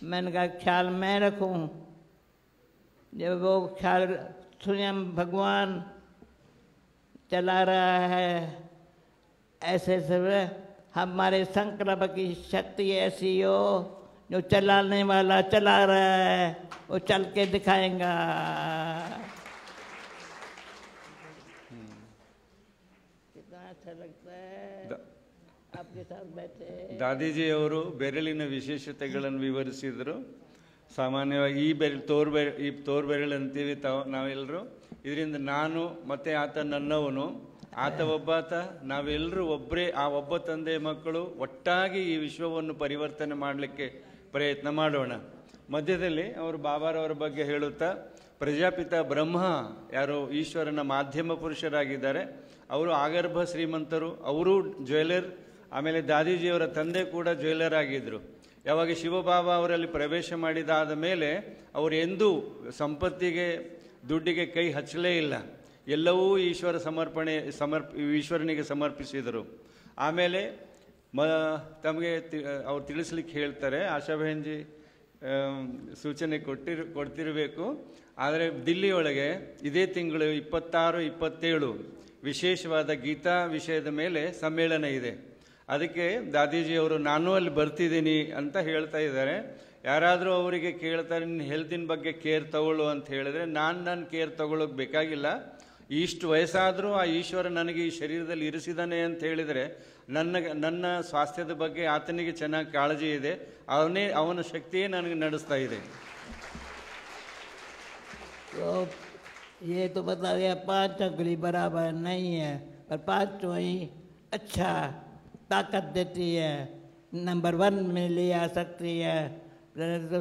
मैंने कहा ख्याल मैं रखूँ। जब वो ख्याल स्वयं भगवान चला रहा है, ऐसे सब हमारे संकल्प की शक्ति ऐसी हो, जो चलाने वाला चला रहा है वो चल के दिखाएगा। कितना अच्छा लगता है आपके साथ बैठे। ದಾದಿಜಿ ಅವರು ಬೆರಳಿನ ವಿಶೇಷತೆಗಳನ್ನು ವಿವರಿಸಿದರು. ಸಾಮಾನ್ಯವಾಗಿ ಈ ತೋರ್ಬೆರಳು ಅಂತೀವಿ ನಾವೆಲ್ಲರೂ. ಇದರಿಂದ ನಾನು ಮತ್ತೆ ಆತ ನನ್ನವನು, ಆತ ಒಬ್ಬಾತ, ನಾವೆಲ್ಲರೂ ಒಬ್ಬರೇ, ಆ ಒಬ್ಬ ತಂದೆ ಮಕ್ಕಳು ಒಟ್ಟಾಗಿ ಈ ವಿಶ್ವವನ್ನು ಪರಿವರ್ತನೆ ಮಾಡಲಿಕ್ಕೆ ಪ್ರಯತ್ನ ಮಾಡೋಣ. ಮಧ್ಯದಲ್ಲಿ ಅವರು ಬಾಬಾರವರ ಬಗ್ಗೆ ಹೇಳುತ್ತಾ, ಪ್ರಜಾಪಿತ ಬ್ರಹ್ಮ ಯಾರು ಈಶ್ವರನ ಮಾಧ್ಯಮ ಪುರುಷರಾಗಿದ್ದಾರೆ, ಅವರು ಆಗರ್ಭ ಶ್ರೀಮಂತರು, ಅವರು ಜ್ಯುವೆಲರ್. ಆಮೇಲೆ ದಾದಿಜಿಯವರ ತಂದೆ ಕೂಡ ಜ್ಯುವೆಲರ್ ಆಗಿದ್ದರು. ಯಾವಾಗ ಶಿವಬಾಬಾ ಅವರಲ್ಲಿ ಪ್ರವೇಶ ಮಾಡಿದಾದ ಮೇಲೆ ಅವರು ಎಂದೂ ಸಂಪತ್ತಿಗೆ ದುಡ್ಡಿಗೆ ಕೈ ಹಚ್ಚಲೇ ಇಲ್ಲ. ಎಲ್ಲವೂ ಈಶ್ವರನಿಗೆ ಸಮರ್ಪಿಸಿದರು. ಆಮೇಲೆ ತಮಗೆ ಅವ್ರು ತಿಳಿಸ್ಲಿಕ್ಕೆ ಹೇಳ್ತಾರೆ, ಆಶಾಬೆಹನ್ಜಿ ಸೂಚನೆ ಕೊಡ್ತಿರಬೇಕು. ಆದರೆ ದಿಲ್ಲಿಯೊಳಗೆ ಇದೇ ತಿಂಗಳು 26, 27 ವಿಶೇಷವಾದ ಗೀತಾ ವಿಷಯದ ಮೇಲೆ ಸಮ್ಮೇಳನ ಇದೆ. ಅದಕ್ಕೆ ದಾದಿಜಿಯವರು ನಾನು ಅಲ್ಲಿ ಬರ್ತಿದ್ದೀನಿ ಅಂತ ಹೇಳ್ತಾ ಇದ್ದಾರೆ. ಯಾರಾದರೂ ಅವರಿಗೆ ಕೇಳ್ತಾರೆ ನಿನ್ನ ಹೆಲ್ತಿನ ಬಗ್ಗೆ ಕೇರ್ ತಗೊಳ್ಳು ಅಂತ ಹೇಳಿದ್ರೆ, ನಾನು ಕೇರ್ ತಗೊಳ್ಳೋಕೆ ಬೇಕಾಗಿಲ್ಲ. ಇಷ್ಟು ವಯಸ್ಸಾದರೂ ಆ ಈಶ್ವರ ನನಗೆ ಈ ಶರೀರದಲ್ಲಿ ಇರಿಸಿದ್ದಾನೆ ಅಂತ ಹೇಳಿದರೆ ನನ್ನ ಸ್ವಾಸ್ಥ್ಯದ ಬಗ್ಗೆ ಆತನಿಗೆ ಚೆನ್ನಾಗಿ ಕಾಳಜಿ ಇದೆ. ಅವನ ಶಕ್ತಿಯೇ ನನಗೆ ನಡೆಸ್ತಾ ಇದೆ. ये तो बता दिया 5 अंगुली बराबर नहीं है, पर 5 ही अच्छा ताकत देती है, नंबर 1 में ले आ सकती है। तो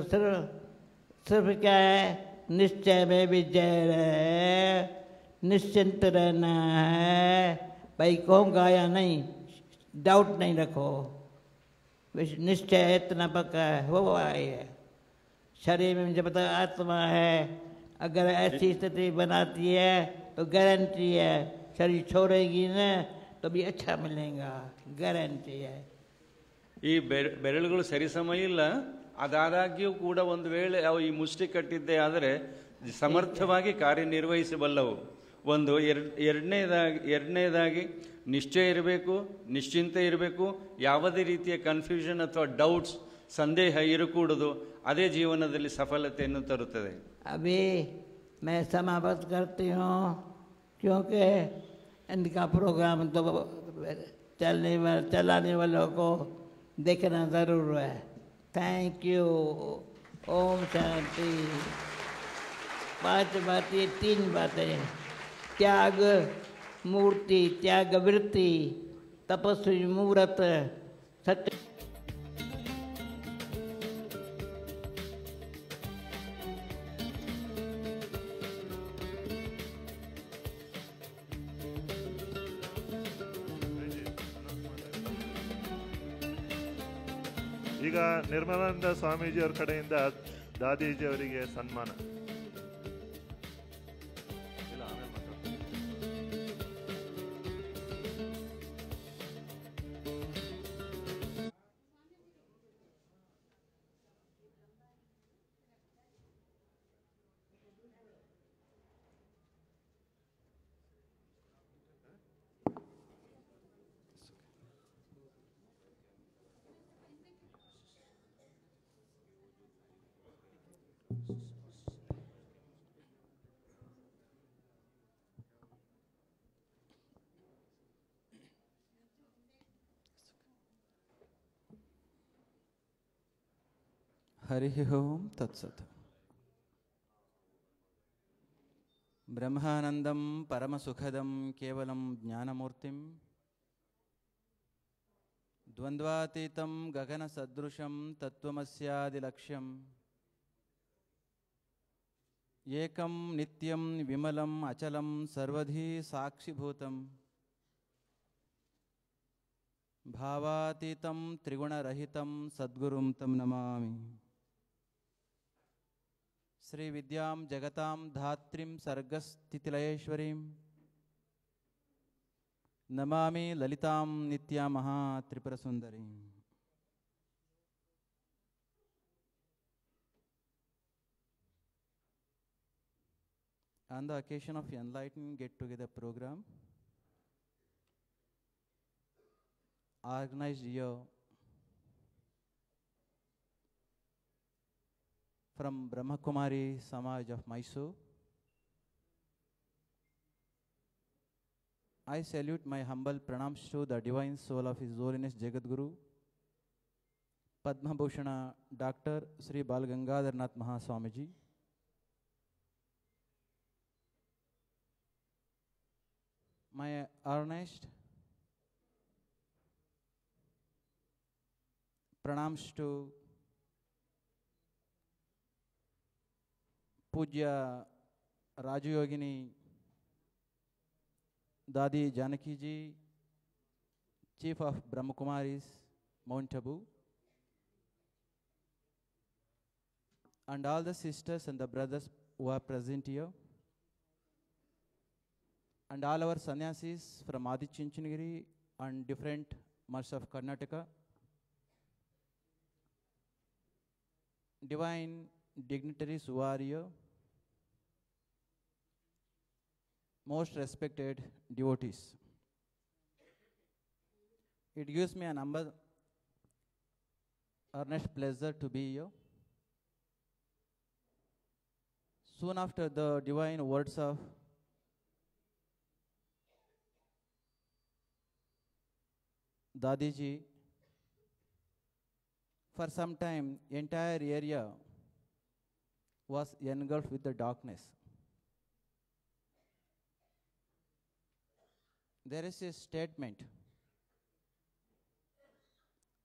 सिर्फ क्या है, निश्चय में विजय रहे, निश्चिंत रहना है। भाई कहूँगा या नहीं, डाउट नहीं रखो, निश्चय इतना पक्का है, वो आई है। शरीर में जब तक आत्मा है, अगर ऐसी स्थिति बनाती है तो गारंटी है शरीर छोड़ेगी ना तो भी अच्छा मिलेगा, गारंटी है. ಈ ಬೆರಳುಗಳು ಸರಿಸಮ ಇಲ್ಲ. ಅದಾದಾಗ್ಯೂ ಕೂಡ ಒಂದು ವೇಳೆ ಅವು ಈ ಮುಷ್ಟಿ ಕಟ್ಟಿದ್ದೇ ಆದರೆ ಸಮರ್ಥವಾಗಿ ಕಾರ್ಯನಿರ್ವಹಿಸಬಲ್ಲವು. ಒಂದು ಎರಡನೇದಾಗಿ ನಿಶ್ಚಯ ಇರಬೇಕು, ನಿಶ್ಚಿಂತೆ ಇರಬೇಕು. ಯಾವುದೇ ರೀತಿಯ ಕನ್ಫ್ಯೂಷನ್ ಅಥವಾ ಡೌಟ್ಸ್, ಸಂದೇಹ ಇರಕೂಡದು. ಅದೇ ಜೀವನದಲ್ಲಿ ಸಫಲತೆಯನ್ನು ತರುತ್ತದೆ. अभी मैं समाप्त करती हूँ, क्योंकि इनका प्रोग्राम तो चलाने वालों को देखना ज़रूर है. Thank you. ओम शांति। 5 बातें, 3 बातें। त्याग मूर्ति, त्याग वृत्ति, तपस्वी मुहूर्त, सत्य। ಈಗ ನಿರ್ಮಲಾನಂದ ಸ್ವಾಮೀಜಿಯವರ ಕಡೆಯಿಂದ ದಾದೀಜಿ ಅವರಿಗೆ ಸನ್ಮಾನ. हरिः ओं तत्सत्। ब्रह्मानन्दं परमसुखदं केवलं ज्ञानमूर्तिं द्वन्द्वातीतं गगनसदृशं तत्त्वमस्यादिलक्ष्यम् एकं नित्यं विमलम् अचलं सर्वधी साक्षिभूतं भावातीतं त्रिगुणरहितं सद्गुरुं तं नमामि। श्री विद्यां जगतां धात्रीं सर्गस्थितिलयेश्वरीं Namami ललितां नित्यां महात्रिपुरसुन्दरीं। On the occasion of Enlightening get-together program organized here from Brahma Kumaris Samaj of Mysuru, I salute my humble pranams to the divine soul of His Holiness Jagadguru, Padma Bhushana Dr. Sri Bal Gangadhar Nath Mahaswamiji, my earnest pranams to Pujya Rajayogini Dadi Janaki ji, Chief of Brahma Kumaris, Mount Abu, and all the sisters and the brothers who are present here, and all our sannyasis from Adi Chinchinagiri and different musts of Karnataka, divine dignitaries who are here, most respected devotees. It gives me an earnest pleasure to be here. Soon after the divine words of Dadiji, for some time, entire area was engulfed with the darkness. There is a statement,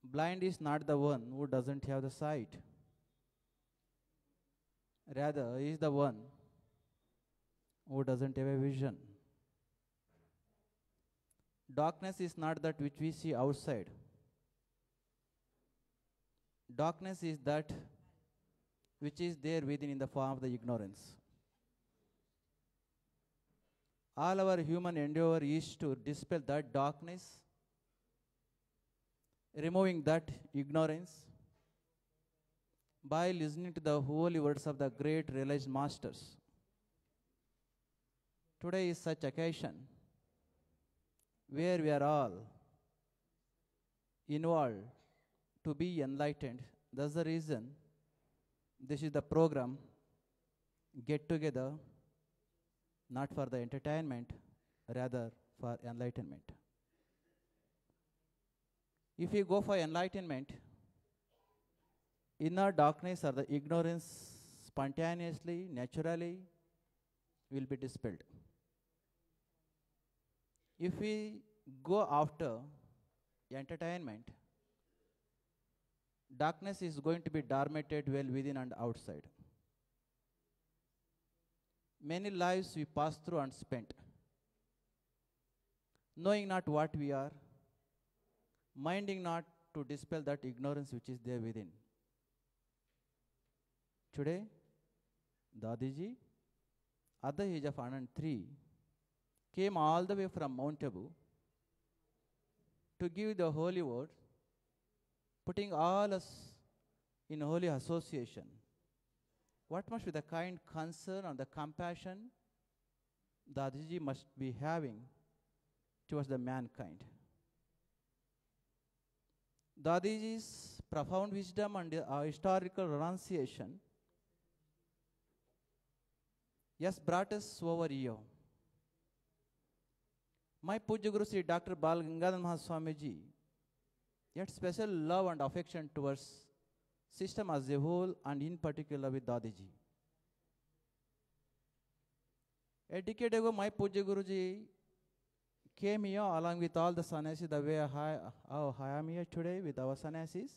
blind is not the one who doesn't have the sight. Rather, he is the one who doesn't have a vision. Darkness is not that which we see outside. Darkness is that which is there within in the form of the ignorance. All our human endeavor is to dispel that darkness, removing that ignorance by listening to the holy words of the great realized masters. Today is such occasion where we are all involved to be enlightened. That's the reason this is the program, get together, not for the entertainment, rather for enlightenment. If you go for enlightenment, inner darkness or the ignorance spontaneously, naturally will be dispelled. If we go after entertainment, darkness is going to be dominated well within and outside. Many lives we pass through and spent, knowing not what we are, minding not to dispel that ignorance which is there within. Today, Dadiji, at the age of 103, came all the way from Mount Abu to give the holy word, putting all us in holy association. What must be the kind concern and the compassion Dadiji must be having towards the mankind? Dadiji's profound wisdom and historical renunciation has brought us over here. My Puja Guru Sri Dr. Bal Gangadhar Mahaswamiji had special love and affection towards system as a whole and in particular with Dadiji. A decade ago, my Puja Guruji came here along with all the sannyasis the way I am here today with our sannyasis.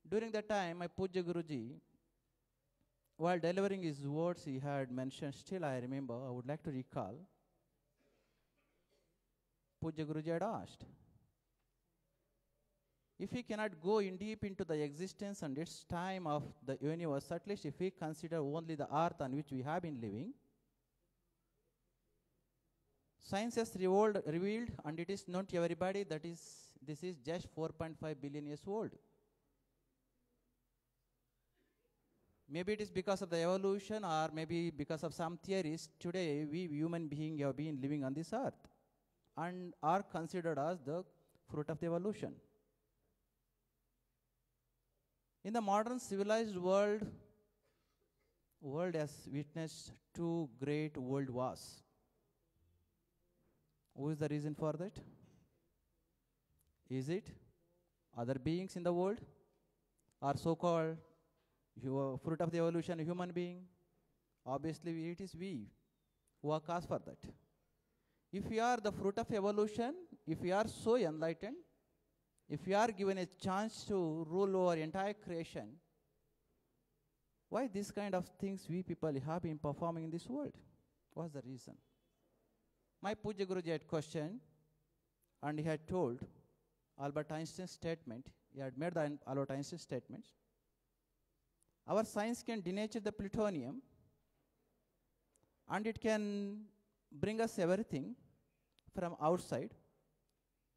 During that time, my Puja Guruji, while delivering his words, he had mentioned, still I remember, I would like to recall, Puja Guruji had asked, if we cannot go in deep into the existence and its time of the universe, at least if we consider only the earth on which we have been living, science has revealed, and it is known to everybody, that this is just 4.5 billion years old. Maybe it is because of the evolution, or maybe because of some theories. Today, we human beings have been living on this earth and are considered as the fruit of the evolution. In the modern civilized world has witnessed two great world wars. Who is the reason for that? Is it other beings in the world, or so-called fruit of the evolution, human being? Obviously, it is we who are cause for that. If we are the fruit of evolution, if we are so enlightened, if we are given a chance to rule over entire creation, why this kind of things we people have been performing in this world? What's the reason? My Puja Guruji had questioned, and he had told Albert Einstein's statement. He had made the Albert Einstein statement. Our science can denature the plutonium, and it can bring us everything from outside,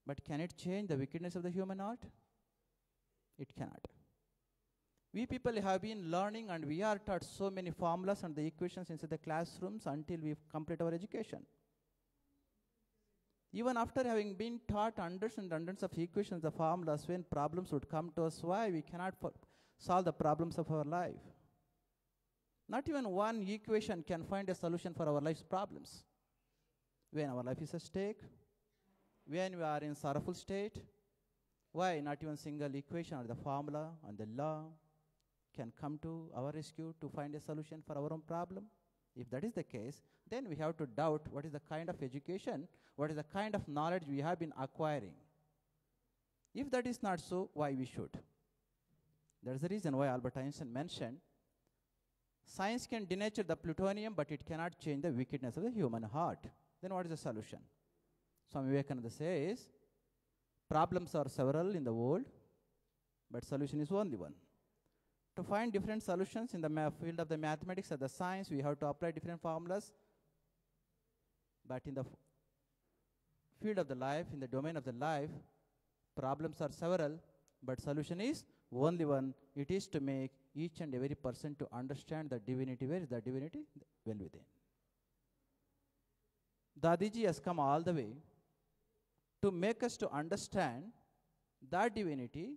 but can it change the wickedness of the human heart? It cannot. We people have been learning, and we are taught so many formulas and the equations inside the classrooms until we complete our education. Even after having been taught hundreds and hundreds of equations, the formulas, when problems would come to us, why we cannot solve the problems of our life? Not even one equation can find a solution for our life's problems. When our life is at stake, when we are in sorrowful state, why not even single equation or the formula and the law can come to our rescue to find a solution for our own problem? If that is the case, then we have to doubt what is the kind of education, what is the kind of knowledge we have been acquiring. If that is not so, why we should? That's the reason why Albert Einstein mentioned, science can denature the plutonium, but it cannot change the wickedness of the human heart. Then what is the solution? Swami Vivekananda says, problems are several in the world, but solution is only one. To find different solutions in the field of the mathematics or the science, we have to apply different formulas. But in the field of the life, in the domain of the life, problems are several, but solution is only one. It is to make each and every person to understand the divinity. Where is the divinity? Well within. Dadiji has come all the way to make us to understand that divinity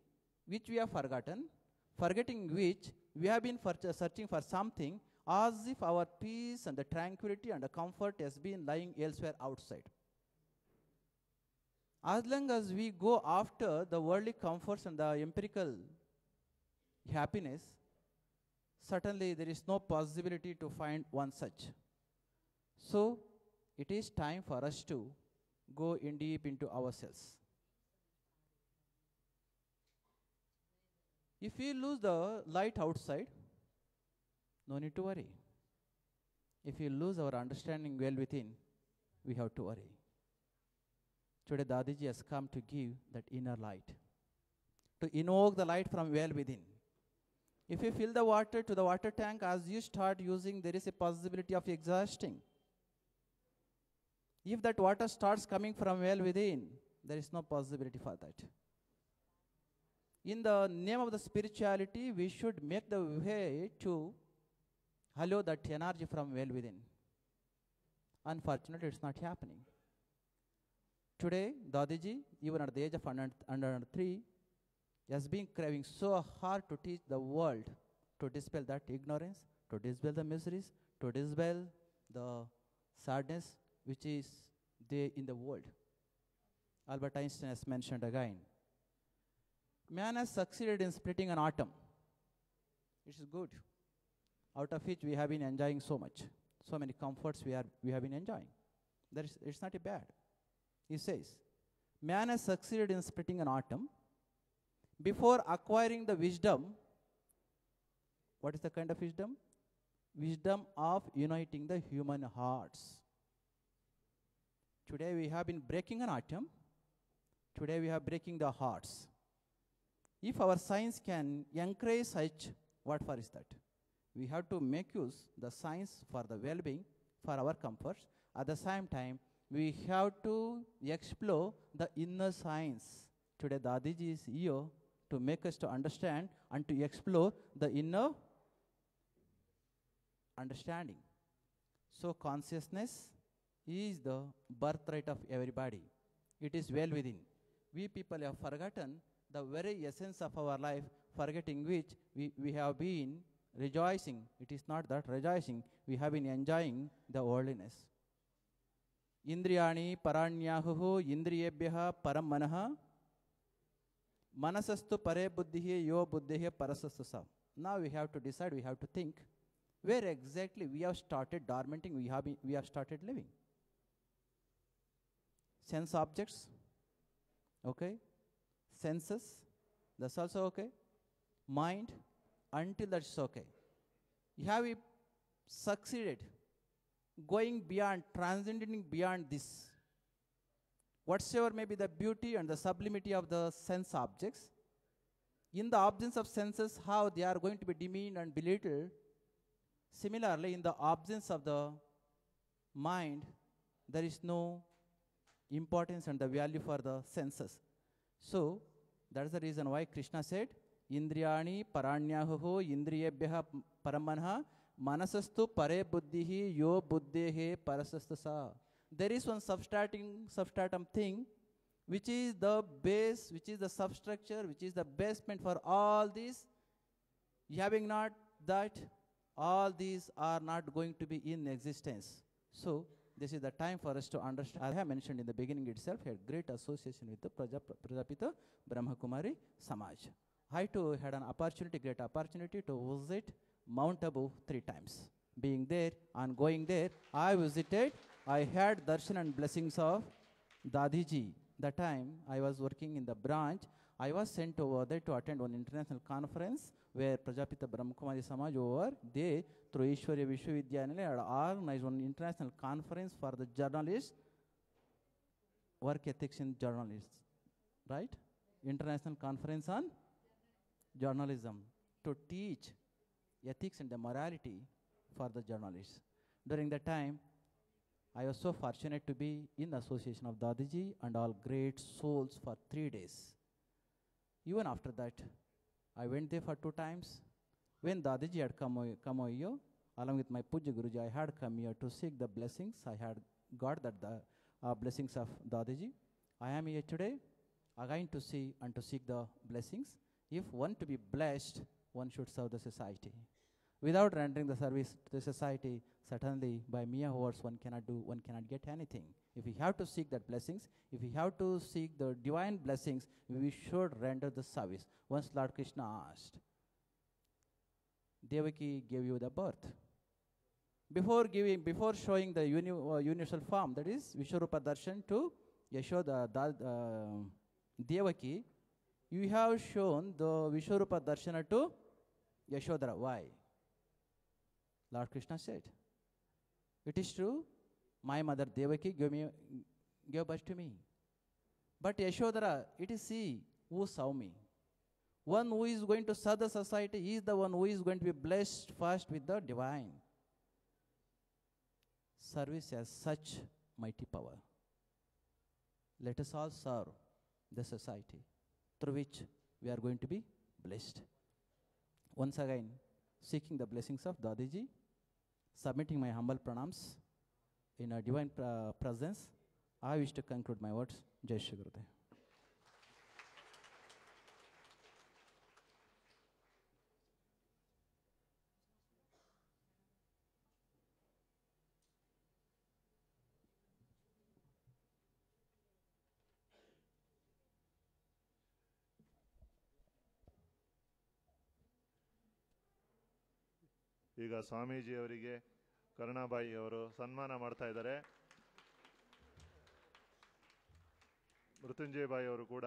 which we have forgotten, forgetting which we have been searching for something, as if our peace and the tranquility and the comfort has been lying elsewhere outside. As long as we go after the worldly comforts and the empirical happiness, certainly there is no possibility to find one such. So it is time for us to go in deep into ourselves. If we lose the light outside, no need to worry. If we lose our understanding well within, we have to worry. Today Dadiji has come to give that inner light, to invoke the light from well within. If you fill the water to the water tank, as you start using, there is a possibility of exhausting. If that water starts coming from well within, there is no possibility for that. In the name of the spirituality, we should make the way to allow that energy from well within. Unfortunately, it's not happening. Today, Dadiji, even at the age of 103, has been craving so hard to teach the world, to dispel that ignorance, to dispel the miseries, to dispel the sadness which is there in the world. Albert Einstein has mentioned again, man has succeeded in splitting an atom. It is good, out of which we have been enjoying so much. So many comforts we have been enjoying. It's not a bad. He says, man has succeeded in splitting an atom. Before acquiring the wisdom, what is the kind of wisdom? Wisdom of uniting the human hearts. Today we have been breaking an atom. Today we are breaking the hearts. If our science can encourage such, what for is that? We have to make use the science for the well-being, for our comforts. At the same time, we have to explore the inner science. Today Dadiji is here to make us to understand and to explore the inner understanding. So consciousness is the birthright of everybody. It is well within. We people have forgotten the very essence of our life, forgetting which we have been rejoicing. It is not that rejoicing, we have been enjoying the worldliness. Indriyani paranyahuhu indriyebhyaha param manaha manasastu pare buddhihe yo buddhihe parasastu sa. Now we have to decide, we have to think where exactly we have started dormanting, we have started living. Sense objects, okay. Senses, that's also okay. Mind, until that's okay. Have we succeeded going beyond, transcending beyond this? Whatsoever may be the beauty and the sublimity of the sense objects, in the absence of senses, how they are going to be demeaned and belittled. Similarly, in the absence of the mind, there is no importance and the value for the senses. So, that is the reason why Krishna said, Indriyani paranyahuhu indriyebhyaha paramanha manasastu pare buddhihi yo buddhehe parasastasa. There is one substratum thing which is the base, which is the substructure, which is the basement for all these. Having not that, all these are not going to be in existence. So, this is the time for us to understand. I have mentioned in the beginning itself, had great association with the Prajapita Brahma Kumari Samaj. I too had an opportunity, great opportunity to visit Mount Abu 3 times. Being there and going there, I visited, I had darshan and blessings of Dadiji. That time I was working in the branch. I was sent over there to attend one international conference where Prajapita Brahma Kumaris Samaj over there through Ishwarya Vishwavidyalaya had organized one international conference for the journalists, work ethics in journalists, right? International conference on journalism to teach ethics and the morality for the journalists. During that time, I was so fortunate to be in the association of Dadiji and all great souls for 3 days. Even after that, I went there for 2 times. When Dadiji had come over here, along with my Puja Guruji, I had come here to seek the blessings. I had got that the blessings of Dadiji. I am here today, again to see and to seek the blessings. If one to be blessed, one should serve the society. Without rendering the service to the society, certainly by mere words one cannot get anything. If we have to seek that blessings, if we have to seek the divine blessings, we should render the service. Once Lord Krishna asked, Devaki gave you the birth. Before showing the universal form, that is Vishwarupa Darshan to Yashoda, Devaki, you have shown the Vishwarupa Darshana to Yashodhara. Why? Lord Krishna said, it is true, my mother Devaki gave birth to me. But Yashodhara, it is she who saw me. One who is going to serve the society is the one who is going to be blessed first with the divine. Service has such mighty power. Let us all serve the society through which we are going to be blessed. Once again, seeking the blessings of Dadiji, submitting my humble pranams in a divine presence, I wish to conclude my words. Jai Shri Gurudev. ಈಗ ಸ್ವಾಮೀಜಿಯವರಿಗೆ ಕರುಣಾಬಾಯಿ ಅವರು ಸನ್ಮಾನ ಮಾಡ್ತಾ ಇದ್ದಾರೆ. ಮೃತ್ಯುಂಜಯ ಬಾಯಿ ಅವರು ಕೂಡ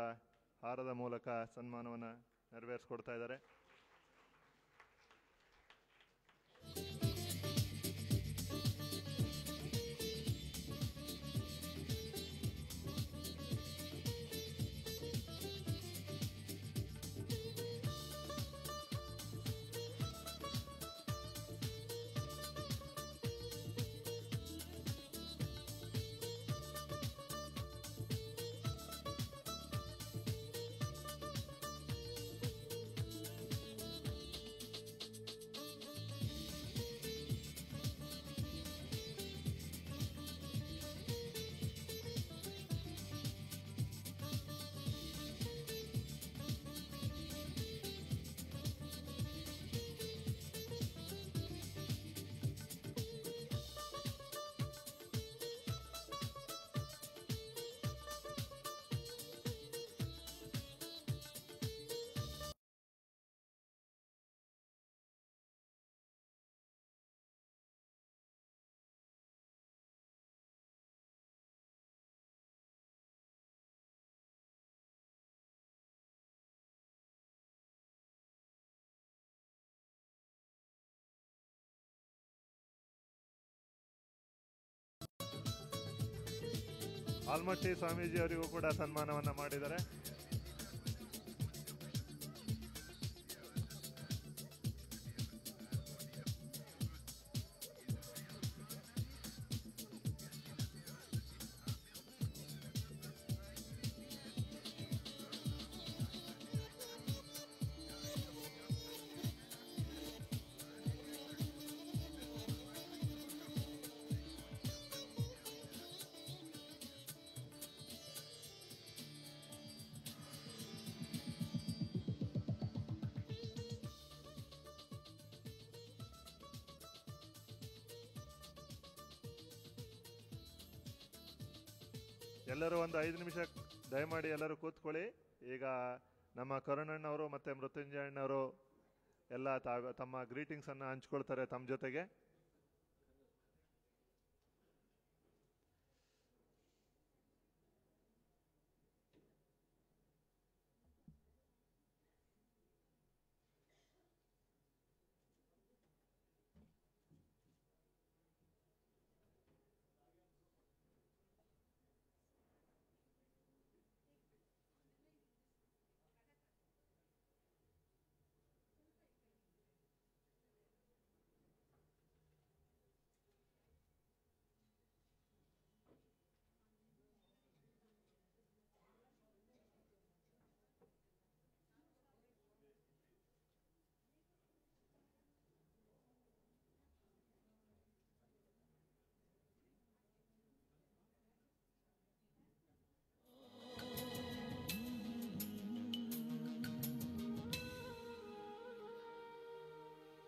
ಹಾರದ ಮೂಲಕ ಸನ್ಮಾನವನ್ನು ನೆರವೇರಿಸ್ಕೊಡ್ತಾ ಇದ್ದಾರೆ. ಆಲ್ಮಟ್ಟಿ ಸ್ವಾಮೀಜಿ ಅವರಿಗೂ ಕೂಡ ಸನ್ಮಾನವನ್ನ ಮಾಡಿದ್ದಾರೆ. ಎಲ್ಲರೂ ಒಂದು 5 ನಿಮಿಷ ದಯಮಾಡಿ ಎಲ್ಲರೂ ಕೂತ್ಕೊಳ್ಳಿ. ಈಗ ನಮ್ಮ ಕರುಣಣ್ಣವರು ಮತ್ತು ಮೃತ್ಯುಂಜಯಣ್ಣವರು ಎಲ್ಲ ತಮ್ಮ ಗ್ರೀಟಿಂಗ್ಸನ್ನು ಹಂಚ್ಕೊಳ್ತಾರೆ ತಮ್ಮ ಜೊತೆಗೆ.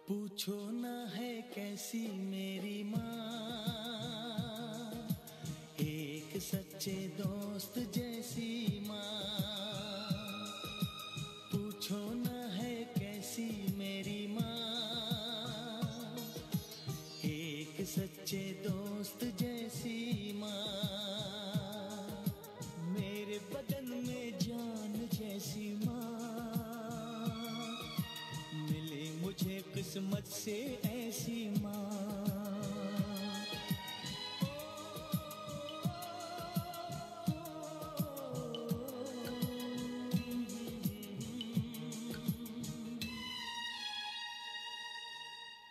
पूछो न है कैसी मेरी माँ, एक सच्चे दोस्त जैसी माँ। पूछो न है कैसी मेरी माँ, से ऐसी माँ।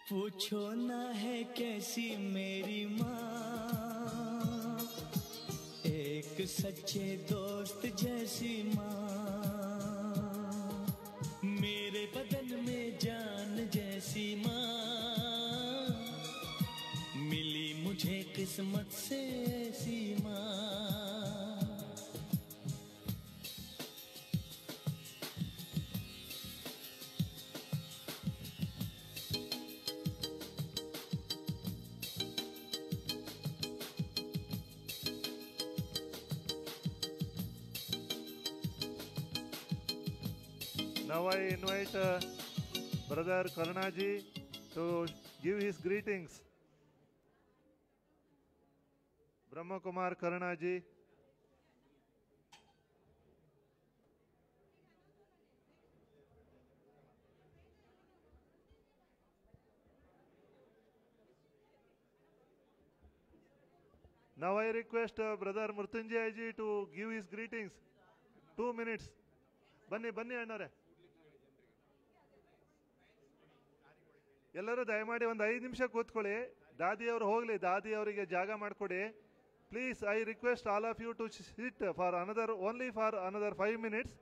पूछो ना है कैसी मेरी माँ, एक सच्चे दोस्त जैसी माँ, मेरे बदन में जान जैसी माँ, मिली मुझे किस्मत से ऐसी माँ। Now I invite Brother Karnaji to give his greetings. Brahma Kumar Karnaji. Now I request Brother Murtunjay ji to give his greetings. 2 minutes. ಬನ್ನಿ ಬನ್ನಿ ಅಣ್ಣರೇ, ಎಲ್ಲರೂ ದಯಮಾಡಿ ಒಂದು 5 ನಿಮಿಷ ಕೂತ್ಕೊಳ್ಳಿ. ದಾದಿಯವರು ಹೋಗಲಿ, ದಾದಿಯವರಿಗೆ ಜಾಗ ಮಾಡಿಕೊಡಿ please. I request all of you to sit for another 5 minutes.